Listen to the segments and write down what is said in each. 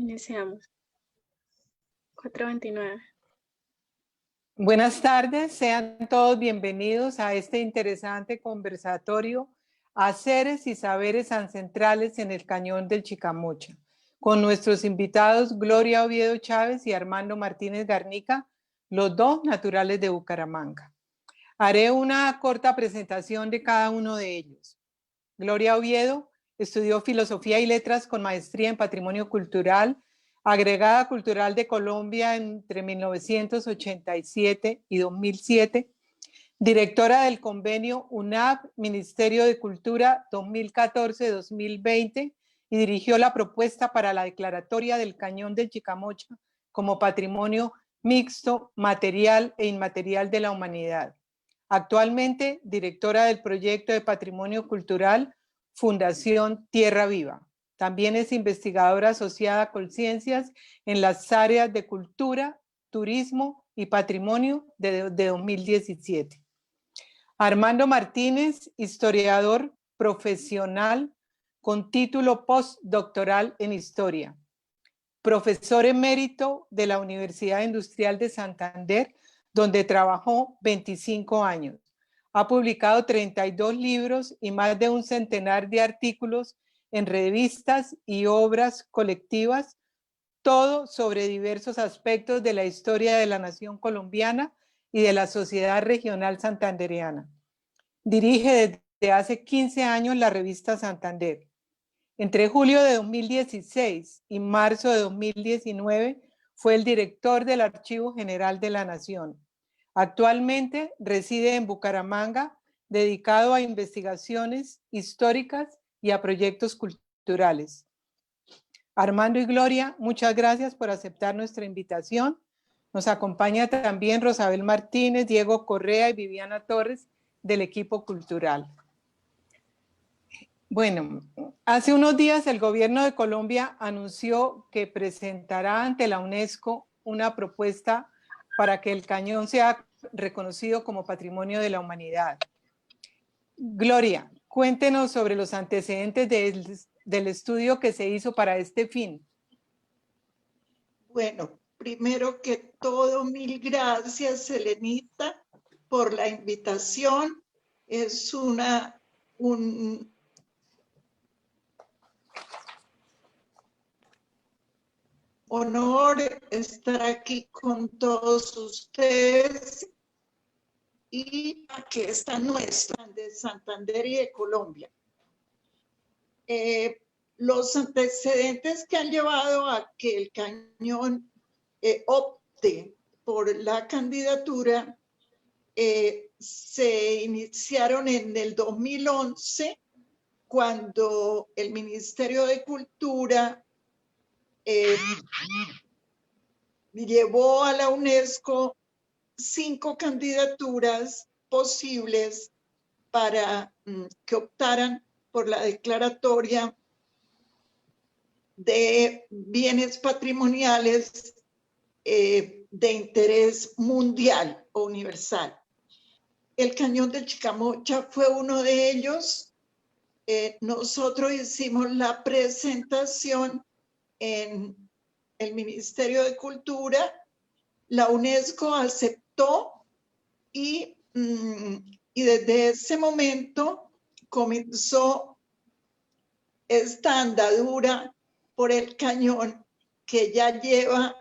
Iniciamos. 4:29. Buenas tardes, sean todos bienvenidos a este interesante conversatorio Haceres y Saberes Ancestrales en el Cañón del Chicamocha, con nuestros invitados Gloria Oviedo Chávez y Armando Martínez Garnica, los dos naturales de Bucaramanga. Haré una corta presentación de cada uno de ellos. Gloria Oviedo estudió Filosofía y Letras con maestría en Patrimonio Cultural, Agregada Cultural de Colombia entre 1987 y 2007, directora del convenio UNAP Ministerio de Cultura 2014-2020 y dirigió la propuesta para la declaratoria del Cañón del Chicamocha como patrimonio mixto, material e inmaterial de la humanidad. Actualmente, directora del proyecto de Patrimonio Cultural Fundación Tierra Viva. También es investigadora asociada a Colciencias en las áreas de cultura, turismo y patrimonio de 2017. Armando Martínez, historiador profesional con título postdoctoral en historia. Profesor emérito de la Universidad Industrial de Santander, donde trabajó 25 años. Ha publicado 32 libros y más de un centenar de artículos en revistas y obras colectivas, todo sobre diversos aspectos de la historia de la nación colombiana y de la sociedad regional santandereana. Dirige desde hace 15 años la revista Santander. Entre julio de 2016 y marzo de 2019 fue el director del Archivo General de la Nación. Actualmente reside en Bucaramanga, dedicado a investigaciones históricas y a proyectos culturales. Armando y Gloria, muchas gracias por aceptar nuestra invitación. Nos acompaña también Rosabel Martínez, Diego Correa y Viviana Torres del equipo cultural. Bueno, hace unos días el gobierno de Colombia anunció que presentará ante la UNESCO una propuesta para que el cañón sea reconocido como Patrimonio de la Humanidad. Gloria, cuéntenos sobre los antecedentes del estudio que se hizo para este fin. Bueno, primero que todo, mil gracias, Elenita, por la invitación. Es un honor estar aquí con todos ustedes y aquí está nuestra de Santander y de Colombia. Los antecedentes que han llevado a que el cañón opte por la candidatura se iniciaron en el 2011, cuando el Ministerio de Cultura llevó a la UNESCO 5 candidaturas posibles para que optaran por la declaratoria de bienes patrimoniales de interés mundial o universal. El Cañón del Chicamocha fue uno de ellos. Nosotros hicimos la presentación en el Ministerio de Cultura, la UNESCO aceptó y desde ese momento comenzó esta andadura por el cañón que ya lleva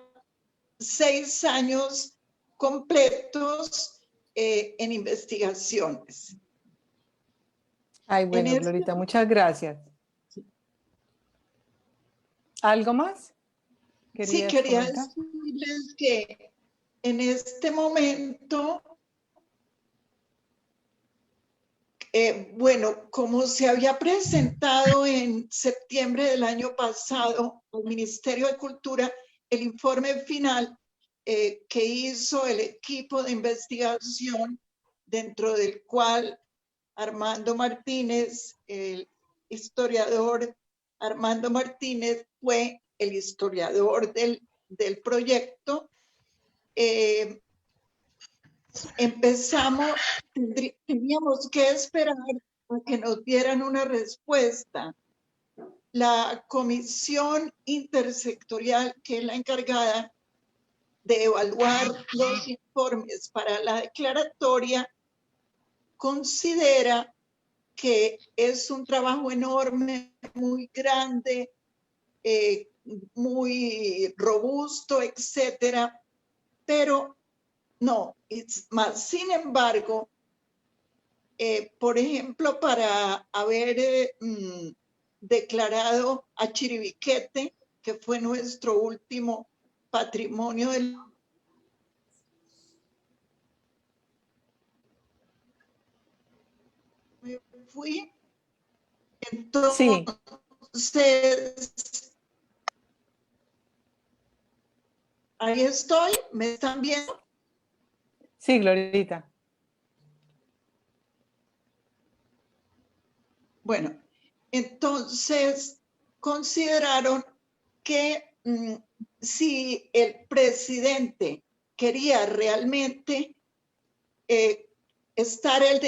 6 años completos en investigaciones. Ay, bueno, Glorita, muchas gracias. ¿Algo más? Sí, quería decirles que en este momento, bueno, como se había presentado en septiembre del año pasado al Ministerio de Cultura, el informe final que hizo el equipo de investigación, dentro del cual Armando Martínez, el historiador Armando Martínez, fue el historiador del proyecto. Teníamos que esperar a que nos dieran una respuesta. la comisión intersectorial, que es la encargada de evaluar los informes para la declaratoria, considera que es un trabajo enorme, muy grande, muy robusto, etcétera, pero no, más. Sin embargo, por ejemplo, para haber declarado a Chiribiquete, que fue nuestro último patrimonio del... Fui, entonces, ahí estoy, ¿me están viendo? Sí, Glorita. Bueno, entonces consideraron que si el presidente quería realmente estar él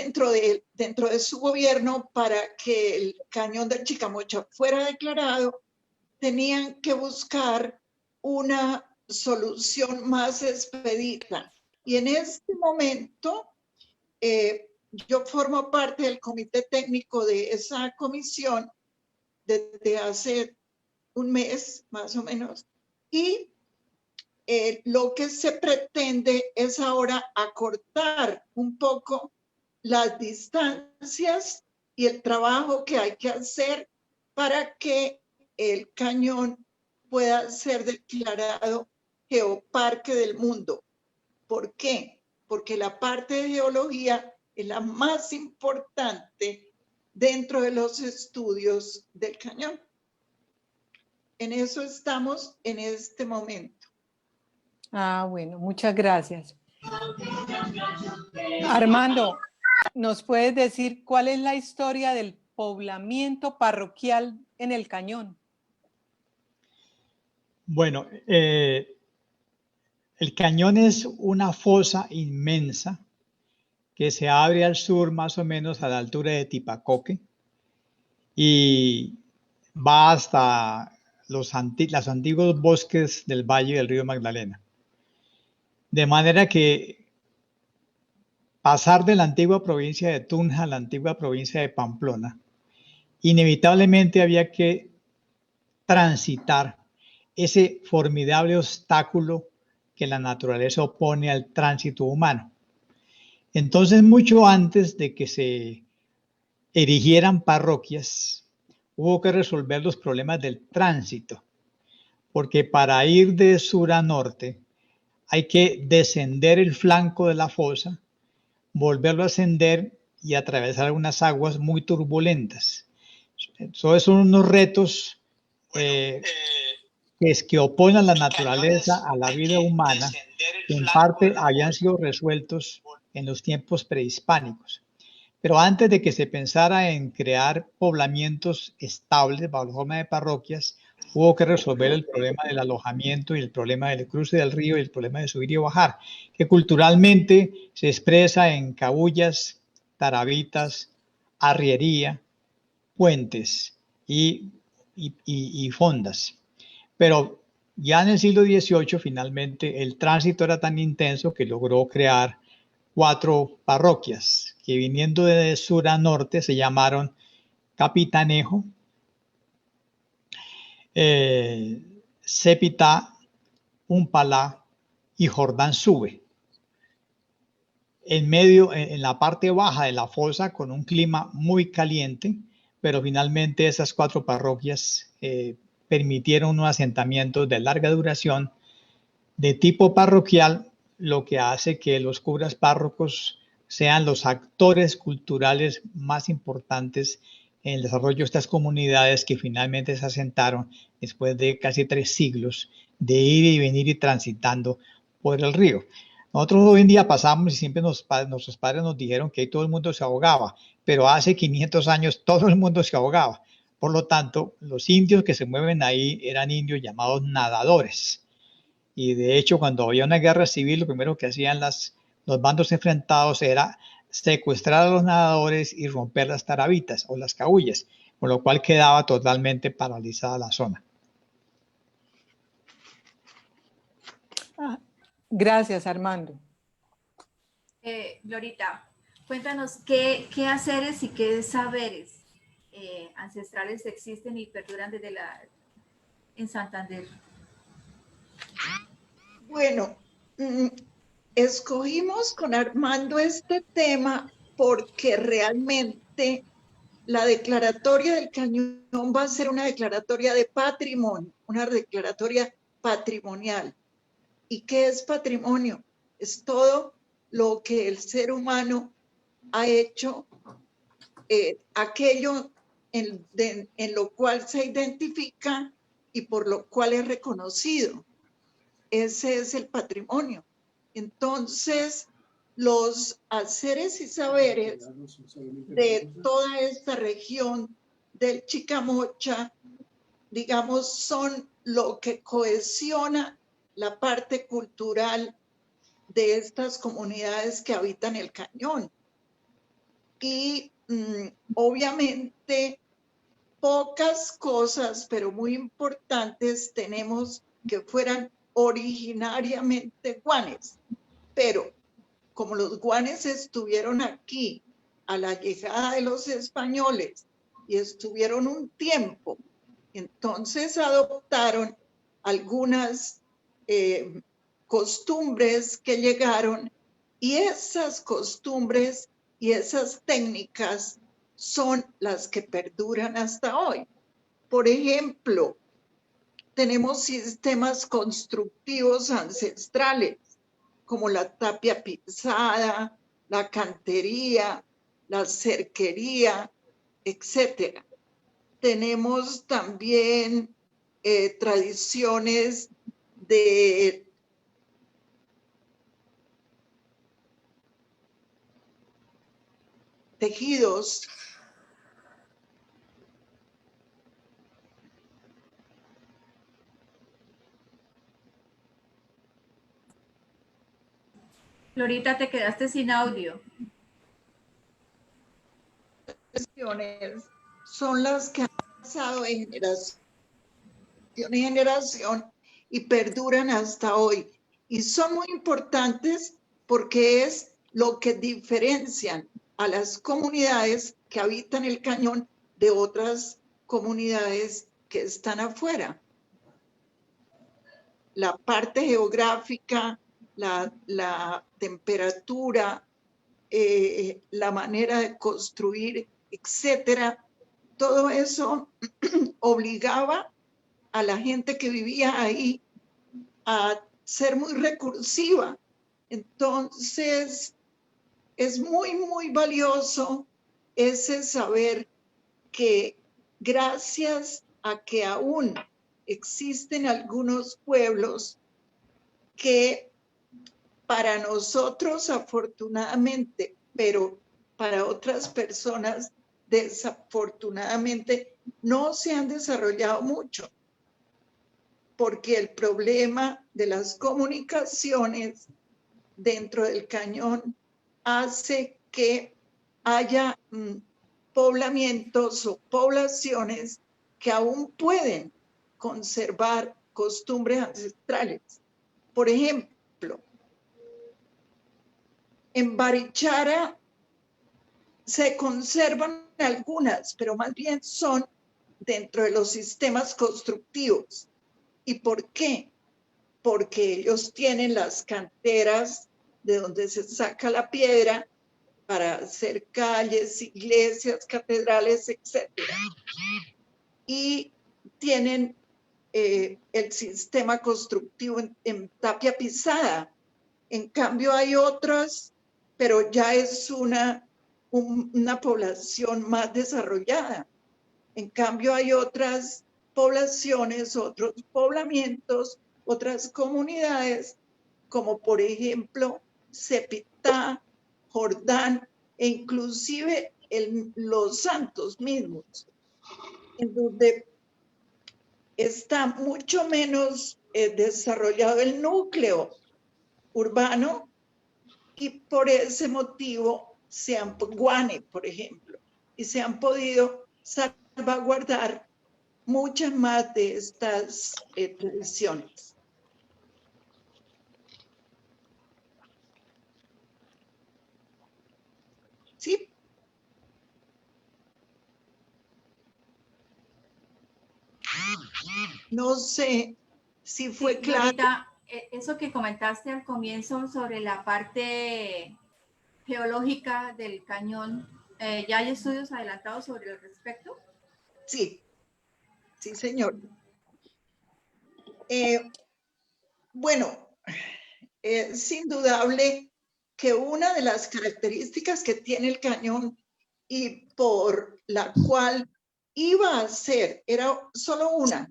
dentro de su gobierno para que el cañón del Chicamocha fuera declarado, tenían que buscar una solución más expedita. Y en este momento, yo formo parte del comité técnico de esa comisión desde hace un mes, más o menos, y lo que se pretende es ahora acortar un poco las distancias y el trabajo que hay que hacer para que el cañón pueda ser declarado geoparque del mundo. ¿Por qué? Porque la parte de geología es la más importante dentro de los estudios del cañón. En eso estamos en este momento. Ah, bueno, muchas gracias. Armando, ¿nos puedes decir cuál es la historia del poblamiento parroquial en el cañón? Bueno, el cañón es una fosa inmensa que se abre al sur más o menos a la altura de Tipacoque y va hasta los antiguos bosques del valle del río Magdalena. De manera que pasar de la antigua provincia de Tunja a la antigua provincia de Pamplona, inevitablemente había que transitar ese formidable obstáculo que la naturaleza opone al tránsito humano. Entonces, mucho antes de que se erigieran parroquias, hubo que resolver los problemas del tránsito, porque para ir de sur a norte hay que descender el flanco de la fosa, volverlo a ascender y atravesar unas aguas muy turbulentas. Esos son unos retos que oponen a la naturaleza, a la vida humana, que en parte habían sido resueltos en los tiempos prehispánicos. Pero antes de que se pensara en crear poblamientos estables bajo la forma de parroquias, hubo que resolver el problema del alojamiento y el problema del cruce del río y el problema de subir y bajar, que culturalmente se expresa en cabullas, tarabitas, arriería, puentes y fondas. Pero ya en el siglo XVIII, finalmente, el tránsito era tan intenso que logró crear 4 parroquias que, viniendo de sur a norte, se llamaron Capitanejo, Cepita, Umpalá y Jordán Sube. En medio, en la parte baja de la fosa, con un clima muy caliente, pero finalmente esas 4 parroquias permitieron unos asentamientos de larga duración de tipo parroquial, lo que hace que los curas párrocos sean los actores culturales más importantes en el desarrollo de estas comunidades que finalmente se asentaron después de casi 3 siglos de ir y venir y transitando por el río. Nosotros hoy en día pasamos y siempre nuestros padres nos dijeron que ahí todo el mundo se ahogaba, pero hace 500 años todo el mundo se ahogaba. Por lo tanto, los indios que se mueven ahí eran indios llamados nadadores. Y de hecho, cuando había una guerra civil, lo primero que hacían los bandos enfrentados era secuestrar a los nadadores y romper las tarabitas o las cabullas. con lo cual quedaba totalmente paralizada la zona. Gracias, Armando. Glorita, cuéntanos qué haceres y qué saberes ancestrales existen y perduran en Santander. Bueno, escogimos con Armando este tema porque realmente la declaratoria del Cañón va a ser una declaratoria de patrimonio, una declaratoria patrimonial. ¿Y qué es patrimonio? Es todo lo que el ser humano ha hecho, aquello en lo cual se identifica y por lo cual es reconocido. Ese es el patrimonio. Entonces, los haceres y saberes de toda esta región del Chicamocha, digamos, son lo que cohesiona la parte cultural de estas comunidades que habitan el cañón. Y obviamente pocas cosas, pero muy importantes, tenemos que fueran originariamente guanes, pero como los guanes estuvieron aquí a la llegada de los españoles y estuvieron un tiempo, entonces adoptaron algunas costumbres que llegaron, y esas costumbres y esas técnicas son las que perduran hasta hoy. Por ejemplo, tenemos sistemas constructivos ancestrales como la tapia pisada, la cantería, la cerquería, etcétera. Tenemos también tradiciones de tejidos. Glorita, te quedaste sin audio. Son las que han pasado de generación en generación y perduran hasta hoy. Y son muy importantes porque es lo que diferencian a las comunidades que habitan el cañón de otras comunidades que están afuera. La parte geográfica, la temperatura, la manera de construir, etcétera, todo eso obligaba a la gente que vivía ahí a ser muy recursiva. Entonces, es muy, muy valioso ese saber que gracias a que aún existen algunos pueblos que para nosotros afortunadamente, pero para otras personas desafortunadamente no se han desarrollado mucho, porque el problema de las comunicaciones dentro del cañón hace que haya poblamientos o poblaciones que aún pueden conservar costumbres ancestrales. Por ejemplo, en Barichara se conservan algunas, pero más bien son dentro de los sistemas constructivos. ¿Y por qué? Porque ellos tienen las canteras de donde se saca la piedra para hacer calles, iglesias, catedrales, etc. Y tienen el sistema constructivo en tapia pisada. En cambio hay otras, pero ya es una población más desarrollada. En cambio hay otras poblaciones, otros poblamientos, otras comunidades, como por ejemplo Cepitá, Jordán e inclusive Los Santos mismos, en donde está mucho menos desarrollado el núcleo urbano, y por ese motivo Guane, por ejemplo, y se han podido sacar salvaguardar muchas más de estas tradiciones. ¿Sí? No sé si fue Sí, claro. Glorita, eso que comentaste al comienzo sobre la parte geológica del cañón, ¿ya hay estudios adelantados sobre el respecto? Sí, sí, señor. Bueno, es indudable que una de las características que tiene el cañón y por la cual iba a ser, era solo una,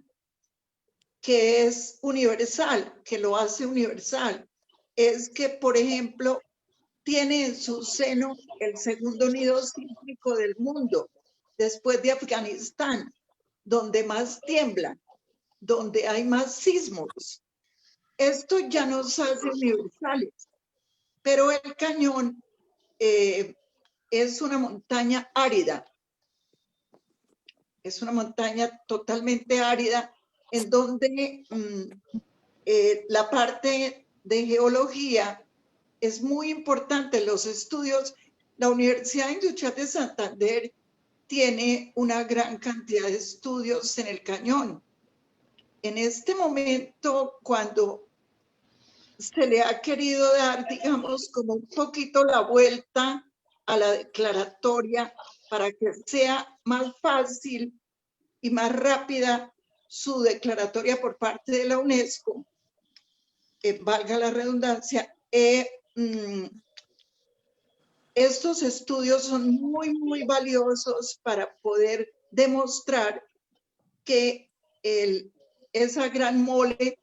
que es universal, que lo hace universal, es que, por ejemplo, tiene en su seno el segundo nido sísmico del mundo, después de Afganistán, donde más tiembla, donde hay más sismos. Esto ya nos hace universales, pero el cañón es una montaña árida, es una montaña totalmente árida en donde la parte de geología es muy importante. Los estudios, la Universidad Industrial de Santander tiene una gran cantidad de estudios en el cañón. En este momento, cuando se le ha querido dar, digamos, como un poquito la vuelta a la declaratoria para que sea más fácil y más rápida su declaratoria por parte de la UNESCO, valga la redundancia, estos estudios son muy, muy valiosos para poder demostrar que esa gran mole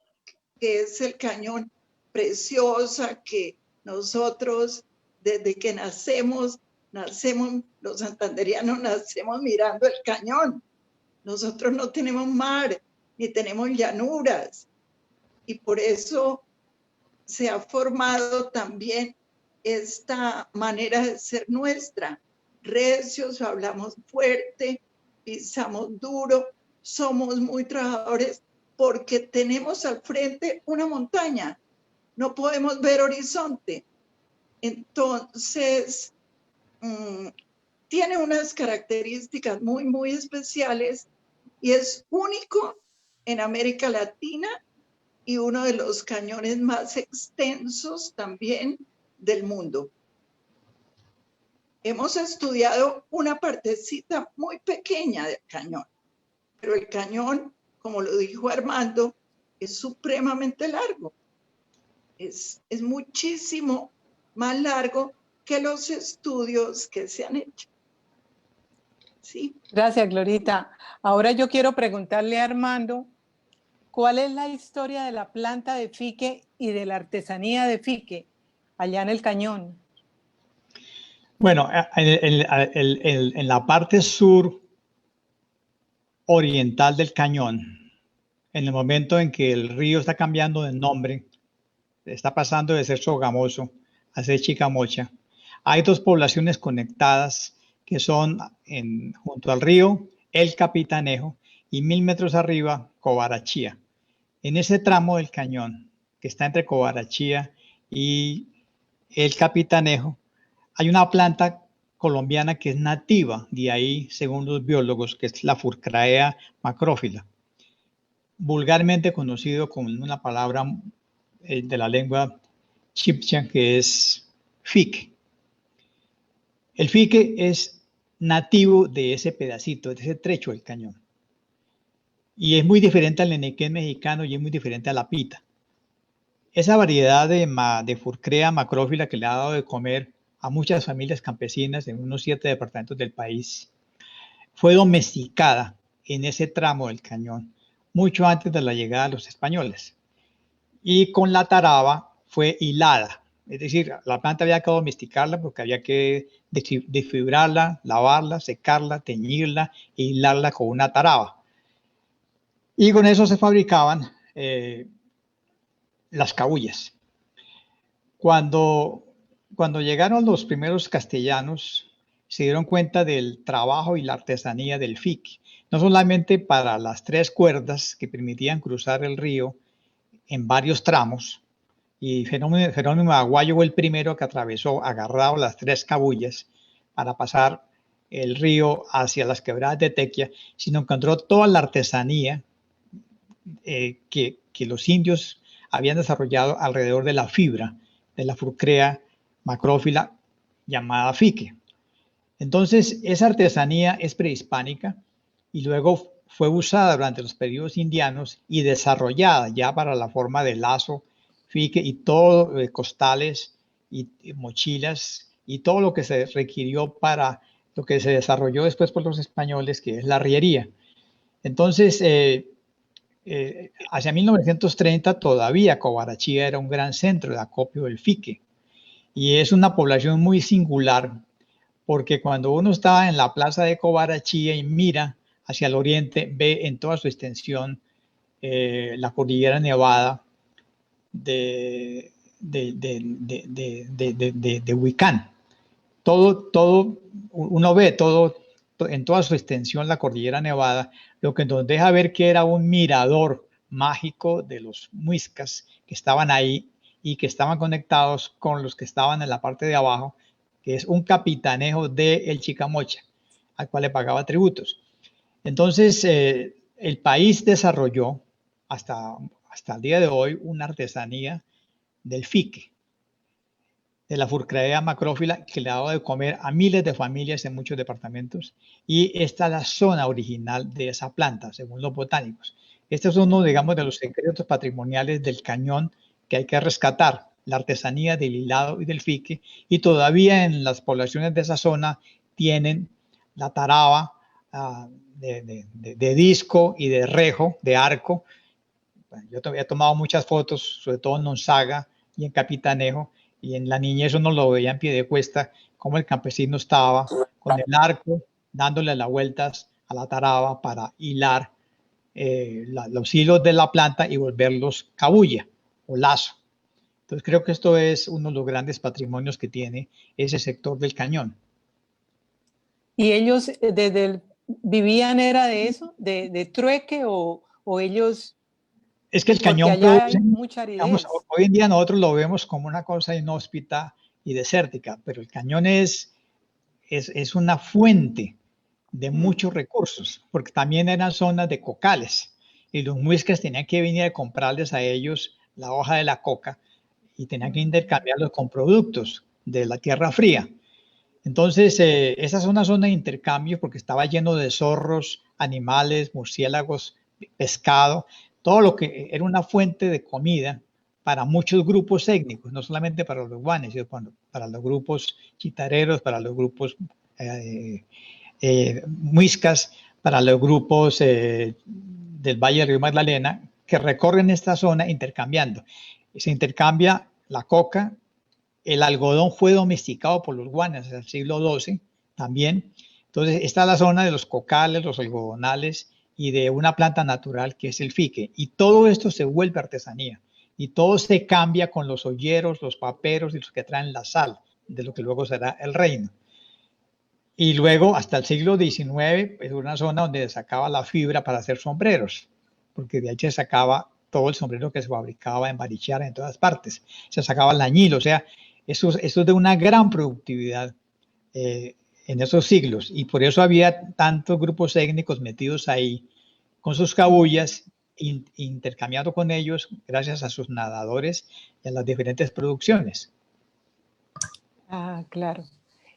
que es el cañón, preciosa, que nosotros desde que nacemos, los santanderianos nacemos mirando el cañón. Nosotros no tenemos mar, ni tenemos llanuras, y por eso se ha formado también esta manera de ser nuestra. Recios, hablamos fuerte, pisamos duro, somos muy trabajadores porque tenemos al frente una montaña, no podemos ver horizonte. Entonces, tiene unas características muy, muy especiales y es único en América Latina y uno de los cañones más extensos también del mundo. Hemos estudiado una partecita muy pequeña del cañón, pero el cañón, como lo dijo Armando, es supremamente largo. Es muchísimo más largo que los estudios que se han hecho. Sí. Gracias, Glorita. Ahora yo quiero preguntarle a Armando, ¿cuál es la historia de la planta de fique y de la artesanía de fique allá en el cañón? Bueno, en la parte sur oriental del cañón, en el momento en que el río está cambiando de nombre, está pasando de ser Sogamoso a ser Chicamocha, hay dos poblaciones conectadas que son junto al río El Capitanejo y 1000 metros arriba Covarachía. En ese tramo del cañón que está entre Covarachía y El Capitanejo hay una planta colombiana que es nativa de ahí, según los biólogos, que es la Furcraea macrófila, vulgarmente conocido con una palabra de la lengua chibcha que es fique. El fique es nativo de ese pedacito, de ese trecho del cañón. Y es muy diferente al nenequén mexicano y es muy diferente a la pita. Esa variedad de Furcrea macrófila que le ha dado de comer a muchas familias campesinas en unos 7 departamentos del país, fue domesticada en ese tramo del cañón, mucho antes de la llegada de los españoles. Y con la taraba fue hilada, es decir, la planta había que domesticarla porque había que desfibrarla, lavarla, secarla, teñirla e hilarla con una taraba. Y con eso se fabricaban las cabullas. Cuando llegaron los primeros castellanos, se dieron cuenta del trabajo y la artesanía del fique, no solamente para las 3 cuerdas que permitían cruzar el río en varios tramos, y Jerónimo Aguayo fue el primero que atravesó agarrado las 3 cabullas para pasar el río hacia las quebradas de Tequia, sino encontró toda la artesanía que los indios habían desarrollado alrededor de la fibra de la Furcrea macrófila llamada fique. Entonces, esa artesanía es prehispánica y luego fue usada durante los periodos indianos y desarrollada ya para la forma de lazo, fique y todo, costales y mochilas y todo lo que se requirió para lo que se desarrolló después por los españoles, que es la arriería. Entonces, hacia 1930 todavía Cobarachía era un gran centro de acopio del fique y es una población muy singular porque cuando uno está en la plaza de Cobarachía y mira hacia el oriente, ve en toda su extensión la cordillera nevada de Huicán. Uno ve todo en toda su extensión la cordillera nevada, lo que nos deja ver que era un mirador mágico de los muiscas que estaban ahí y que estaban conectados con los que estaban en la parte de abajo, que es un capitanejo del Chicamocha, al cual le pagaba tributos. Entonces, el país desarrolló hasta el día de hoy una artesanía del fique, de la Furcrea macrófila, que le ha dado de comer a miles de familias en muchos departamentos, y esta es la zona original de esa planta, según los botánicos. Este es uno, digamos, de los secretos patrimoniales del cañón que hay que rescatar, la artesanía del hilado y del fique, y todavía en las poblaciones de esa zona tienen la taraba de disco y de rejo, de arco. Yo he tomado muchas fotos, sobre todo en Nonsaga y en Capitanejo, y en la niñez uno lo veía en pie de cuesta, como el campesino estaba con el arco, dándole las vueltas a la taraba para hilar los hilos de la planta y volverlos cabulla o lazo. Entonces creo que esto es uno de los grandes patrimonios que tiene ese sector del cañón. ¿Y ellos vivían era de eso, de trueque o ellos? Es que el cañón allá hay mucha aridez. Digamos, hoy en día nosotros lo vemos como una cosa inhóspita y desértica, pero el cañón es una fuente de muchos recursos, porque también eran zonas de cocales y los muiscas tenían que venir a comprarles a ellos la hoja de la coca y tenían que intercambiarlos con productos de la tierra fría. Entonces, esa es una zona de intercambio porque estaba lleno de zorros, animales, murciélagos, pescado, todo lo que era una fuente de comida para muchos grupos étnicos, no solamente para los guanes, sino para los grupos chitareros, para los grupos muiscas, para los grupos del Valle del Río Magdalena, que recorren esta zona intercambiando. Se intercambia la coca, el algodón fue domesticado por los guanes en el siglo XII también. Entonces, esta es la zona de los cocales, los algodonales y de una planta natural que es el fique. Y todo esto se vuelve artesanía. Y todo se cambia con los olleros, los paperos y los que traen la sal, de lo que luego será el reino. Y luego, hasta el siglo XIX, es una zona donde se sacaba la fibra para hacer sombreros, porque de ahí se sacaba todo el sombrero que se fabricaba en Barichara, en todas partes. Se sacaba el añil, o sea, eso es de una gran productividad en esos siglos. Y por eso había tantos grupos étnicos metidos ahí, con sus cabullas, intercambiando con ellos gracias a sus nadadores y a las diferentes producciones. Ah, claro.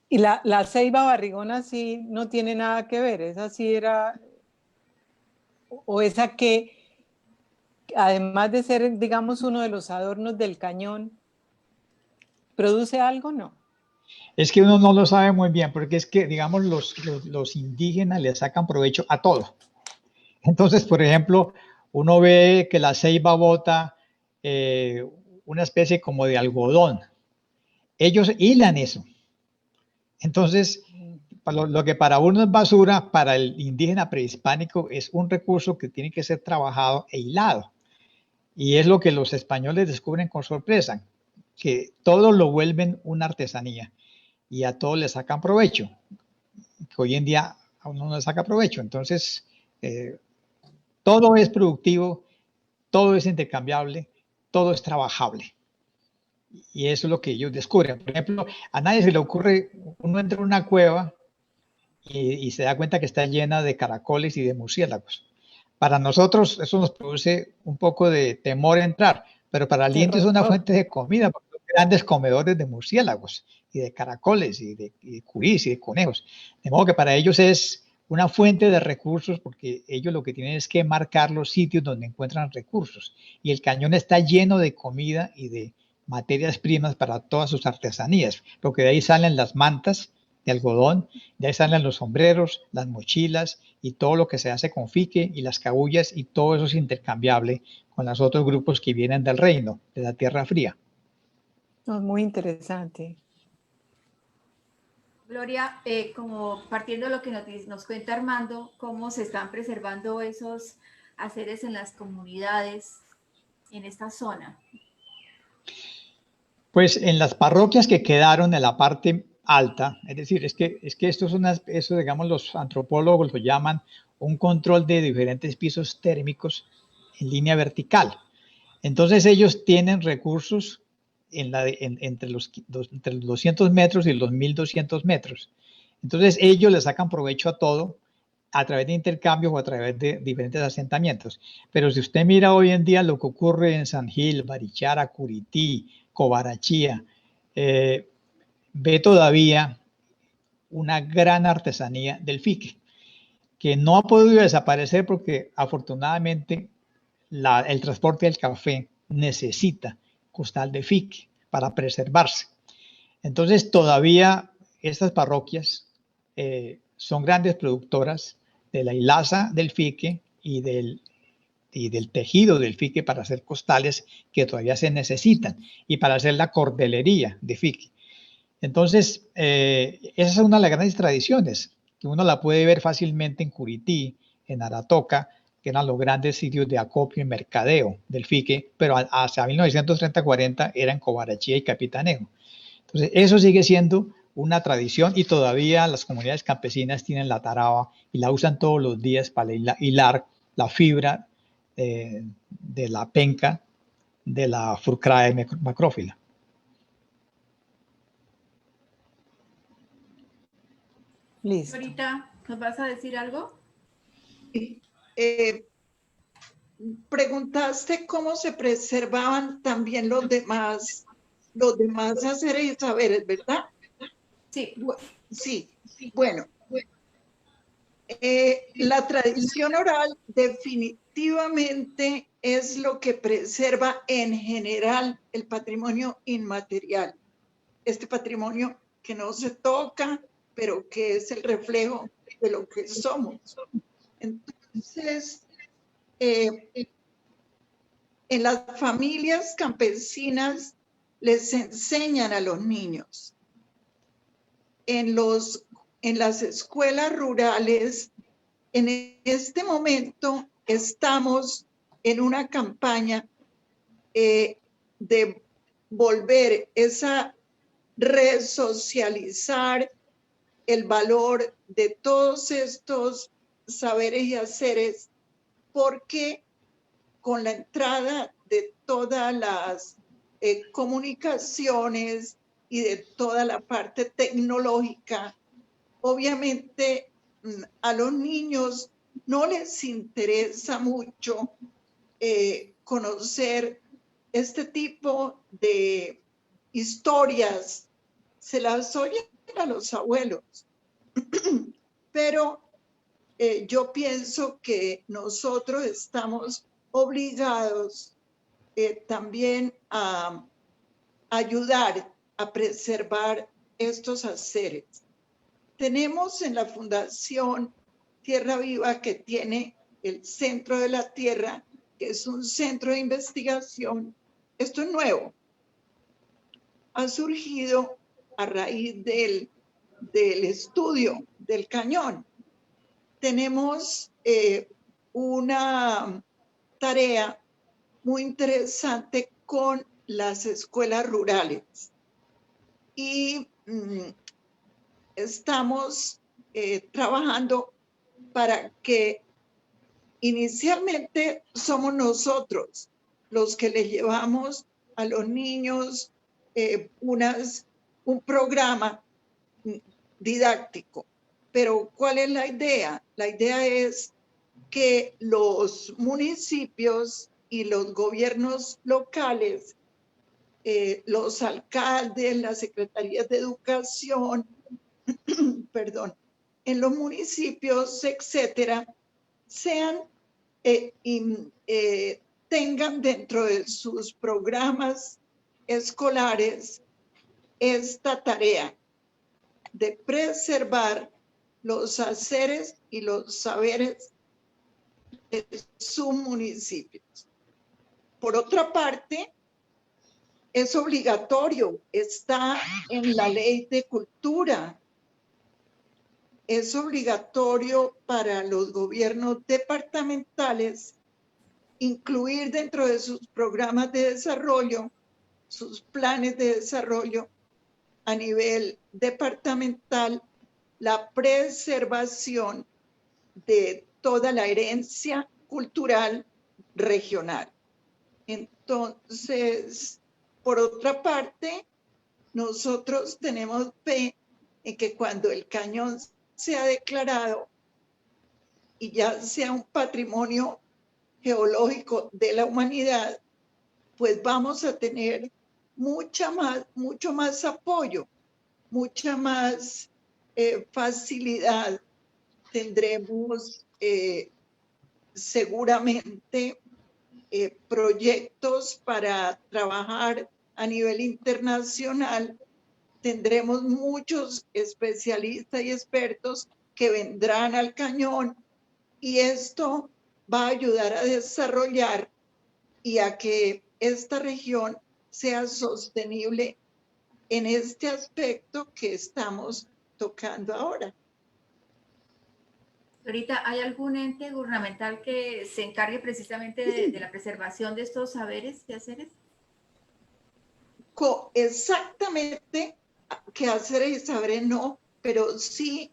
Y la ceiba barrigona sí no tiene nada que ver, esa sí era, o esa que, además de ser, digamos, uno de los adornos del cañón, ¿produce algo? No. Es que uno no lo sabe muy bien, porque es que, digamos, los indígenas le sacan provecho a todo. Entonces, por ejemplo, uno ve que la ceiba bota una especie como de algodón. Ellos hilan eso. Entonces, lo que para uno es basura, para el indígena prehispánico es un recurso que tiene que ser trabajado e hilado. Y es lo que los españoles descubren con sorpresa, que todo lo vuelven una artesanía y a todo le sacan provecho. que hoy en día uno no saca provecho. Entonces, todo es productivo, todo es intercambiable, todo es trabajable. Y eso es lo que ellos descubren. Por ejemplo, a nadie se le ocurre, uno entra en una cueva y se da cuenta que está llena de caracoles y de murciélagos. Para nosotros eso nos produce un poco de temor entrar, pero para el indio es una fuente de comida, porque son grandes comedores de murciélagos y de caracoles y de curís y de conejos. De modo que para ellos es una fuente de recursos, porque ellos lo que tienen es que marcar los sitios donde encuentran recursos. Y el cañón está lleno de comida y de materias primas para todas sus artesanías, porque de ahí salen las mantas de algodón, de ahí salen los sombreros, las mochilas y todo lo que se hace con fique y las cabullas, y todo eso es intercambiable con los otros grupos que vienen del reino, de la Tierra Fría. Muy interesante. Gloria, como partiendo de lo que nos cuenta Armando, cómo se están preservando esos haceres en las comunidades en esta zona. Pues en las parroquias que quedaron en la parte alta, es decir, es que esto es eso, digamos, los antropólogos lo llaman un control de diferentes pisos térmicos en línea vertical. Entonces ellos tienen recursos entre los 200 metros y los 1200 metros. Entonces ellos le sacan provecho a todo a través de intercambios o a través de diferentes asentamientos. Pero si usted mira hoy en día lo que ocurre en San Gil, Barichara, Curití, Cobarachía, ve todavía una gran artesanía del fique, que no ha podido desaparecer porque afortunadamente el transporte del café necesita costal de fique para preservarse. Entonces todavía estas parroquias son grandes productoras de la hilaza del fique y del tejido del fique para hacer costales que todavía se necesitan y para hacer la cordelería de fique. Entonces, esa es una de las grandes tradiciones, que uno la puede ver fácilmente en Curití, en Aratoca, que eran los grandes sitios de acopio y mercadeo del fique, pero hasta 1930-40 eran Cobarachía y Capitanejo. Entonces, eso sigue siendo una tradición y todavía las comunidades campesinas tienen la taraba y la usan todos los días para hilar la fibra de la penca de la Furcrae macrófila. Listo. Ahorita, ¿nos vas a decir algo? Preguntaste cómo se preservaban también los demás haceres y saberes, ¿verdad? Sí. Sí, bueno. La tradición oral definitivamente es lo que preserva en general el patrimonio inmaterial. Este patrimonio que no se toca, pero que es el reflejo de lo que somos. Entonces, en las familias campesinas les enseñan a los niños. En las escuelas rurales, en este momento estamos en una campaña de volver esa resocializar el valor de todos estos saberes y haceres, porque con la entrada de todas las comunicaciones y de toda la parte tecnológica, obviamente a los niños no les interesa mucho conocer este tipo de historias, se las oyen a los abuelos, pero yo pienso que nosotros estamos obligados también a ayudar a preservar estos haceres. Tenemos en la Fundación Tierra Viva, que tiene el Centro de la Tierra, que es un centro de investigación. Esto es nuevo. Ha surgido a raíz del estudio del cañón. Tenemos una tarea muy interesante con las escuelas rurales y estamos trabajando para que inicialmente somos nosotros los que le llevamos a los niños un programa didáctico. Pero ¿cuál es la idea? La idea es que los municipios y los gobiernos locales, los alcaldes, las secretarías de educación, perdón, en los municipios, etcétera, tengan dentro de sus programas escolares esta tarea de preservar los haceres y los saberes de sus municipios. Por otra parte, es obligatorio, está en la ley de cultura. Es obligatorio para los gobiernos departamentales incluir dentro de sus programas de desarrollo, sus planes de desarrollo a nivel departamental, la preservación de toda la herencia cultural regional. Entonces, por otra parte, nosotros tenemos fe en que cuando el cañón sea declarado y ya sea un patrimonio geológico de la humanidad, pues vamos a tener mucho más apoyo, mucha más facilidad. Tendremos seguramente proyectos para trabajar a nivel internacional. Tendremos muchos especialistas y expertos que vendrán al cañón y esto va a ayudar a desarrollar y a que esta región sea sostenible en este aspecto que estamos tocando ahora. Ahorita, ¿hay algún ente gubernamental que se encargue precisamente de la preservación de estos saberes y haceres? Exactamente qué haceres y saberes no, pero sí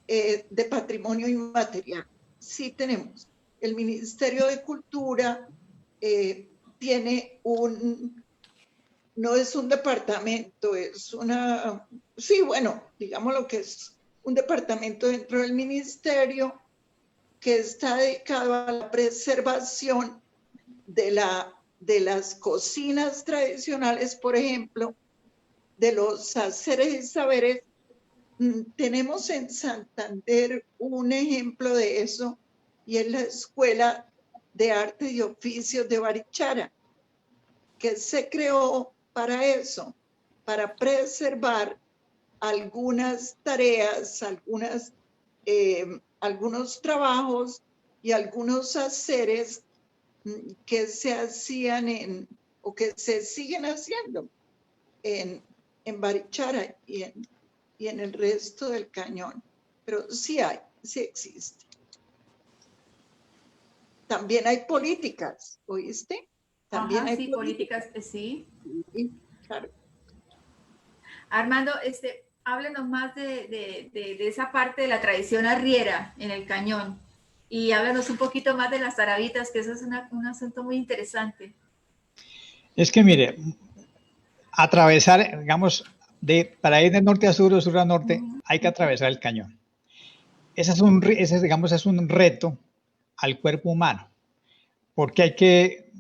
de patrimonio inmaterial. Sí tenemos. El Ministerio de Cultura tiene no es un departamento, es sí, bueno, digamos lo que es un departamento dentro del ministerio que está dedicado a la preservación de las cocinas tradicionales, por ejemplo, de los haceres y saberes. Tenemos en Santander un ejemplo de eso y es la Escuela de Arte y Oficios de Barichara, que se creó para eso, para preservar algunas tareas, algunos trabajos y algunos haceres que se hacían o que se siguen haciendo en Barichara y en el resto del cañón. Pero sí existe. También hay políticas, ¿oíste? También hay políticas, sí. Sí, claro. Armando, háblenos más de esa parte de la tradición arriera en el cañón y háblanos un poquito más de las tarabitas, que eso es un asunto muy interesante. Es que mire, atravesar, digamos, para ir de norte a sur o sur a norte, hay que atravesar el cañón. Ese es un reto al cuerpo humano, porque hay que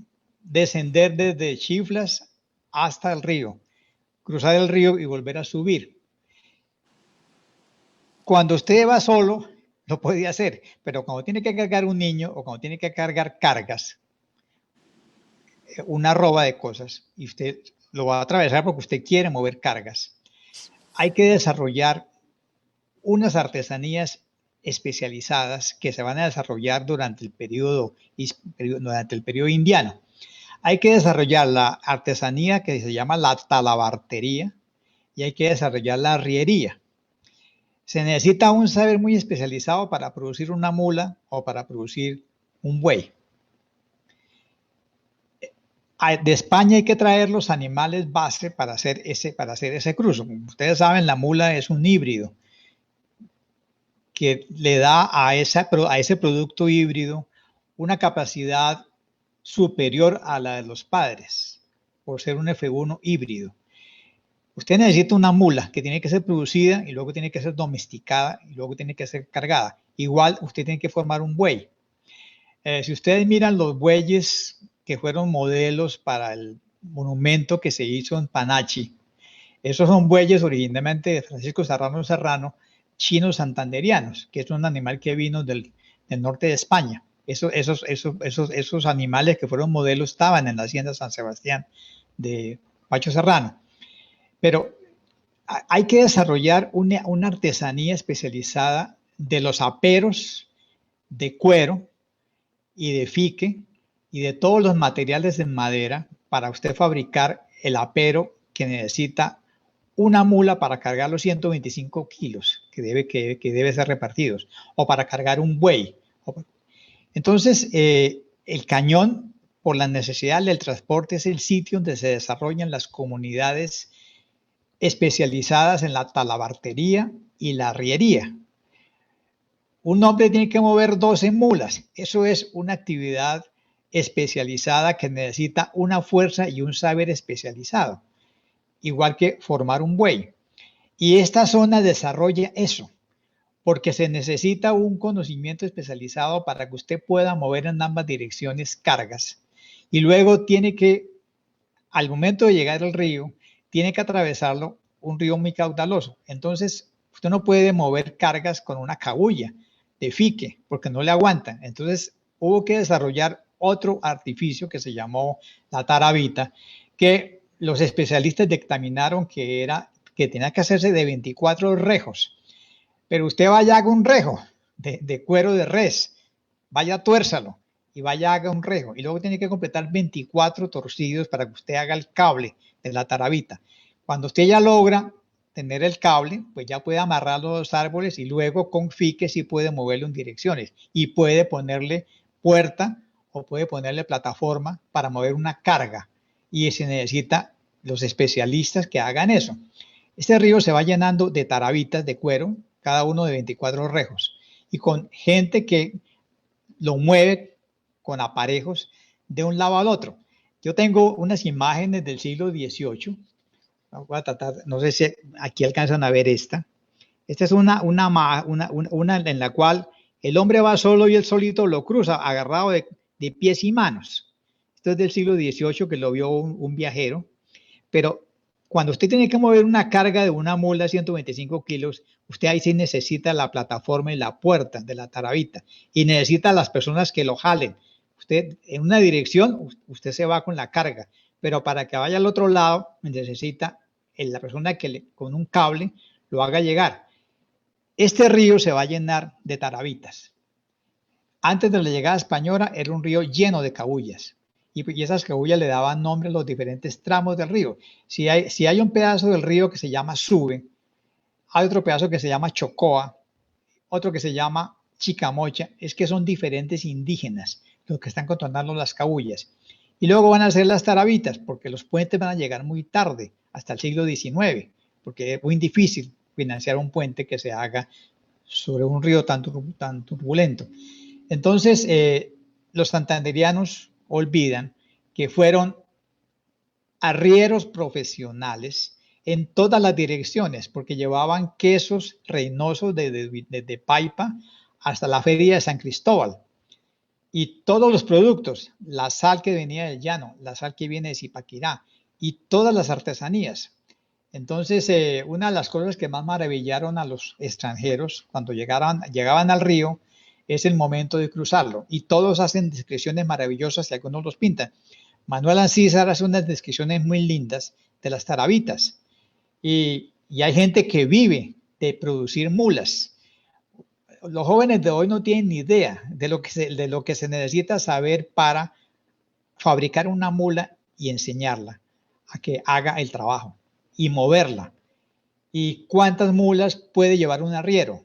descender desde Chiflas hasta el río, cruzar el río y volver a subir. Cuando usted va solo, lo puede hacer, pero cuando tiene que cargar un niño o cuando tiene que cargar cargas, una arroba de cosas, y usted lo va a atravesar porque usted quiere mover cargas, hay que desarrollar unas artesanías especializadas que se van a desarrollar durante el periodo indiano. Hay que desarrollar la artesanía que se llama la talabartería y hay que desarrollar la arriería. Se necesita un saber muy especializado para producir una mula o para producir un buey. De España hay que traer los animales base para hacer ese cruce. Como ustedes saben, la mula es un híbrido. que le da a ese producto híbrido una capacidad superior a la de los padres, por ser un F1 híbrido. Usted necesita una mula que tiene que ser producida y luego tiene que ser domesticada y luego tiene que ser cargada. Igual usted tiene que formar un buey. Si ustedes miran los bueyes que fueron modelos para el monumento que se hizo en Panachi, esos son bueyes originalmente de Francisco Serrano Serrano, chinos santanderianos, que es un animal que vino del norte de España. Esos animales que fueron modelos estaban en la hacienda San Sebastián de Pacho Serrano. Pero hay que desarrollar una artesanía especializada de los aperos de cuero y de fique y de todos los materiales de madera para usted fabricar el apero que necesita una mula para cargar los 125 kilos que debe ser repartidos, o para cargar un buey. Entonces, el cañón, por la necesidad del transporte, es el sitio donde se desarrollan las comunidades especializadas en la talabartería y la arriería. Un hombre tiene que mover 12 mulas. Eso es una actividad especializada que necesita una fuerza y un saber especializado, igual que formar un buey. Y esta zona desarrolla eso, porque se necesita un conocimiento especializado para que usted pueda mover en ambas direcciones cargas. Y luego tiene que, al momento de llegar al río, tiene que atravesarlo un río muy caudaloso. Entonces, usted no puede mover cargas con una cabulla de fique, porque no le aguanta. Entonces, hubo que desarrollar otro artificio que se llamó la tarabita, que los especialistas dictaminaron que tenía que hacerse de 24 rejos. Pero usted vaya, haga un rejo de cuero de res, vaya, tuérzalo y vaya, haga un rejo. Y luego tiene que completar 24 torcidos para que usted haga el cable de la tarabita. Cuando usted ya logra tener el cable, pues ya puede amarrarlo a los árboles y luego con fique sí puede moverlo en direcciones y puede ponerle puerta o puede ponerle plataforma para mover una carga. Y se necesita los especialistas que hagan eso. Este río se va llenando de tarabitas de cuero, cada uno de 24 rejos, y con gente que lo mueve con aparejos de un lado al otro. Yo tengo unas imágenes del siglo XVIII. Voy a tratar, no sé si aquí alcanzan a ver esta. Esta es una en la cual el hombre va solo y él solito lo cruza, agarrado de pies y manos. Esto es del siglo XVIII, que lo vio un viajero. Pero cuando usted tiene que mover una carga de una mula 125 kilos, usted ahí sí necesita la plataforma y la puerta de la tarabita. Y necesita las personas que lo jalen. Usted en una dirección, usted se va con la carga. Pero para que vaya al otro lado, necesita la persona que con un cable lo haga llegar. Este río se va a llenar de tarabitas. Antes de la llegada española era un río lleno de cabullas. Y esas cabullas le daban nombre a los diferentes tramos del río. Si hay un pedazo del río que se llama Sube, hay otro pedazo que se llama Chocoa, otro que se llama Chicamocha, es que son diferentes indígenas los que están controlando las cabullas. Y luego van a ser las tarabitas, porque los puentes van a llegar muy tarde, hasta el siglo XIX, porque es muy difícil financiar un puente que se haga sobre un río tan turbulento. Entonces, los santanderianos olvidan que fueron arrieros profesionales en todas las direcciones, porque llevaban quesos reinosos desde Paipa hasta la feria de San Cristóbal. Y todos los productos, la sal que venía del llano, la sal que viene de Zipaquirá y todas las artesanías. Entonces, una de las cosas que más maravillaron a los extranjeros cuando llegaban al río es el momento de cruzarlo. Y todos hacen descripciones maravillosas y algunos los pintan. Manuel Ancísar hace unas descripciones muy lindas de las tarabitas. Y hay gente que vive de producir mulas. Los jóvenes de hoy no tienen ni idea de lo que se necesita saber para fabricar una mula y enseñarla a que haga el trabajo y moverla. Y cuántas mulas puede llevar un arriero.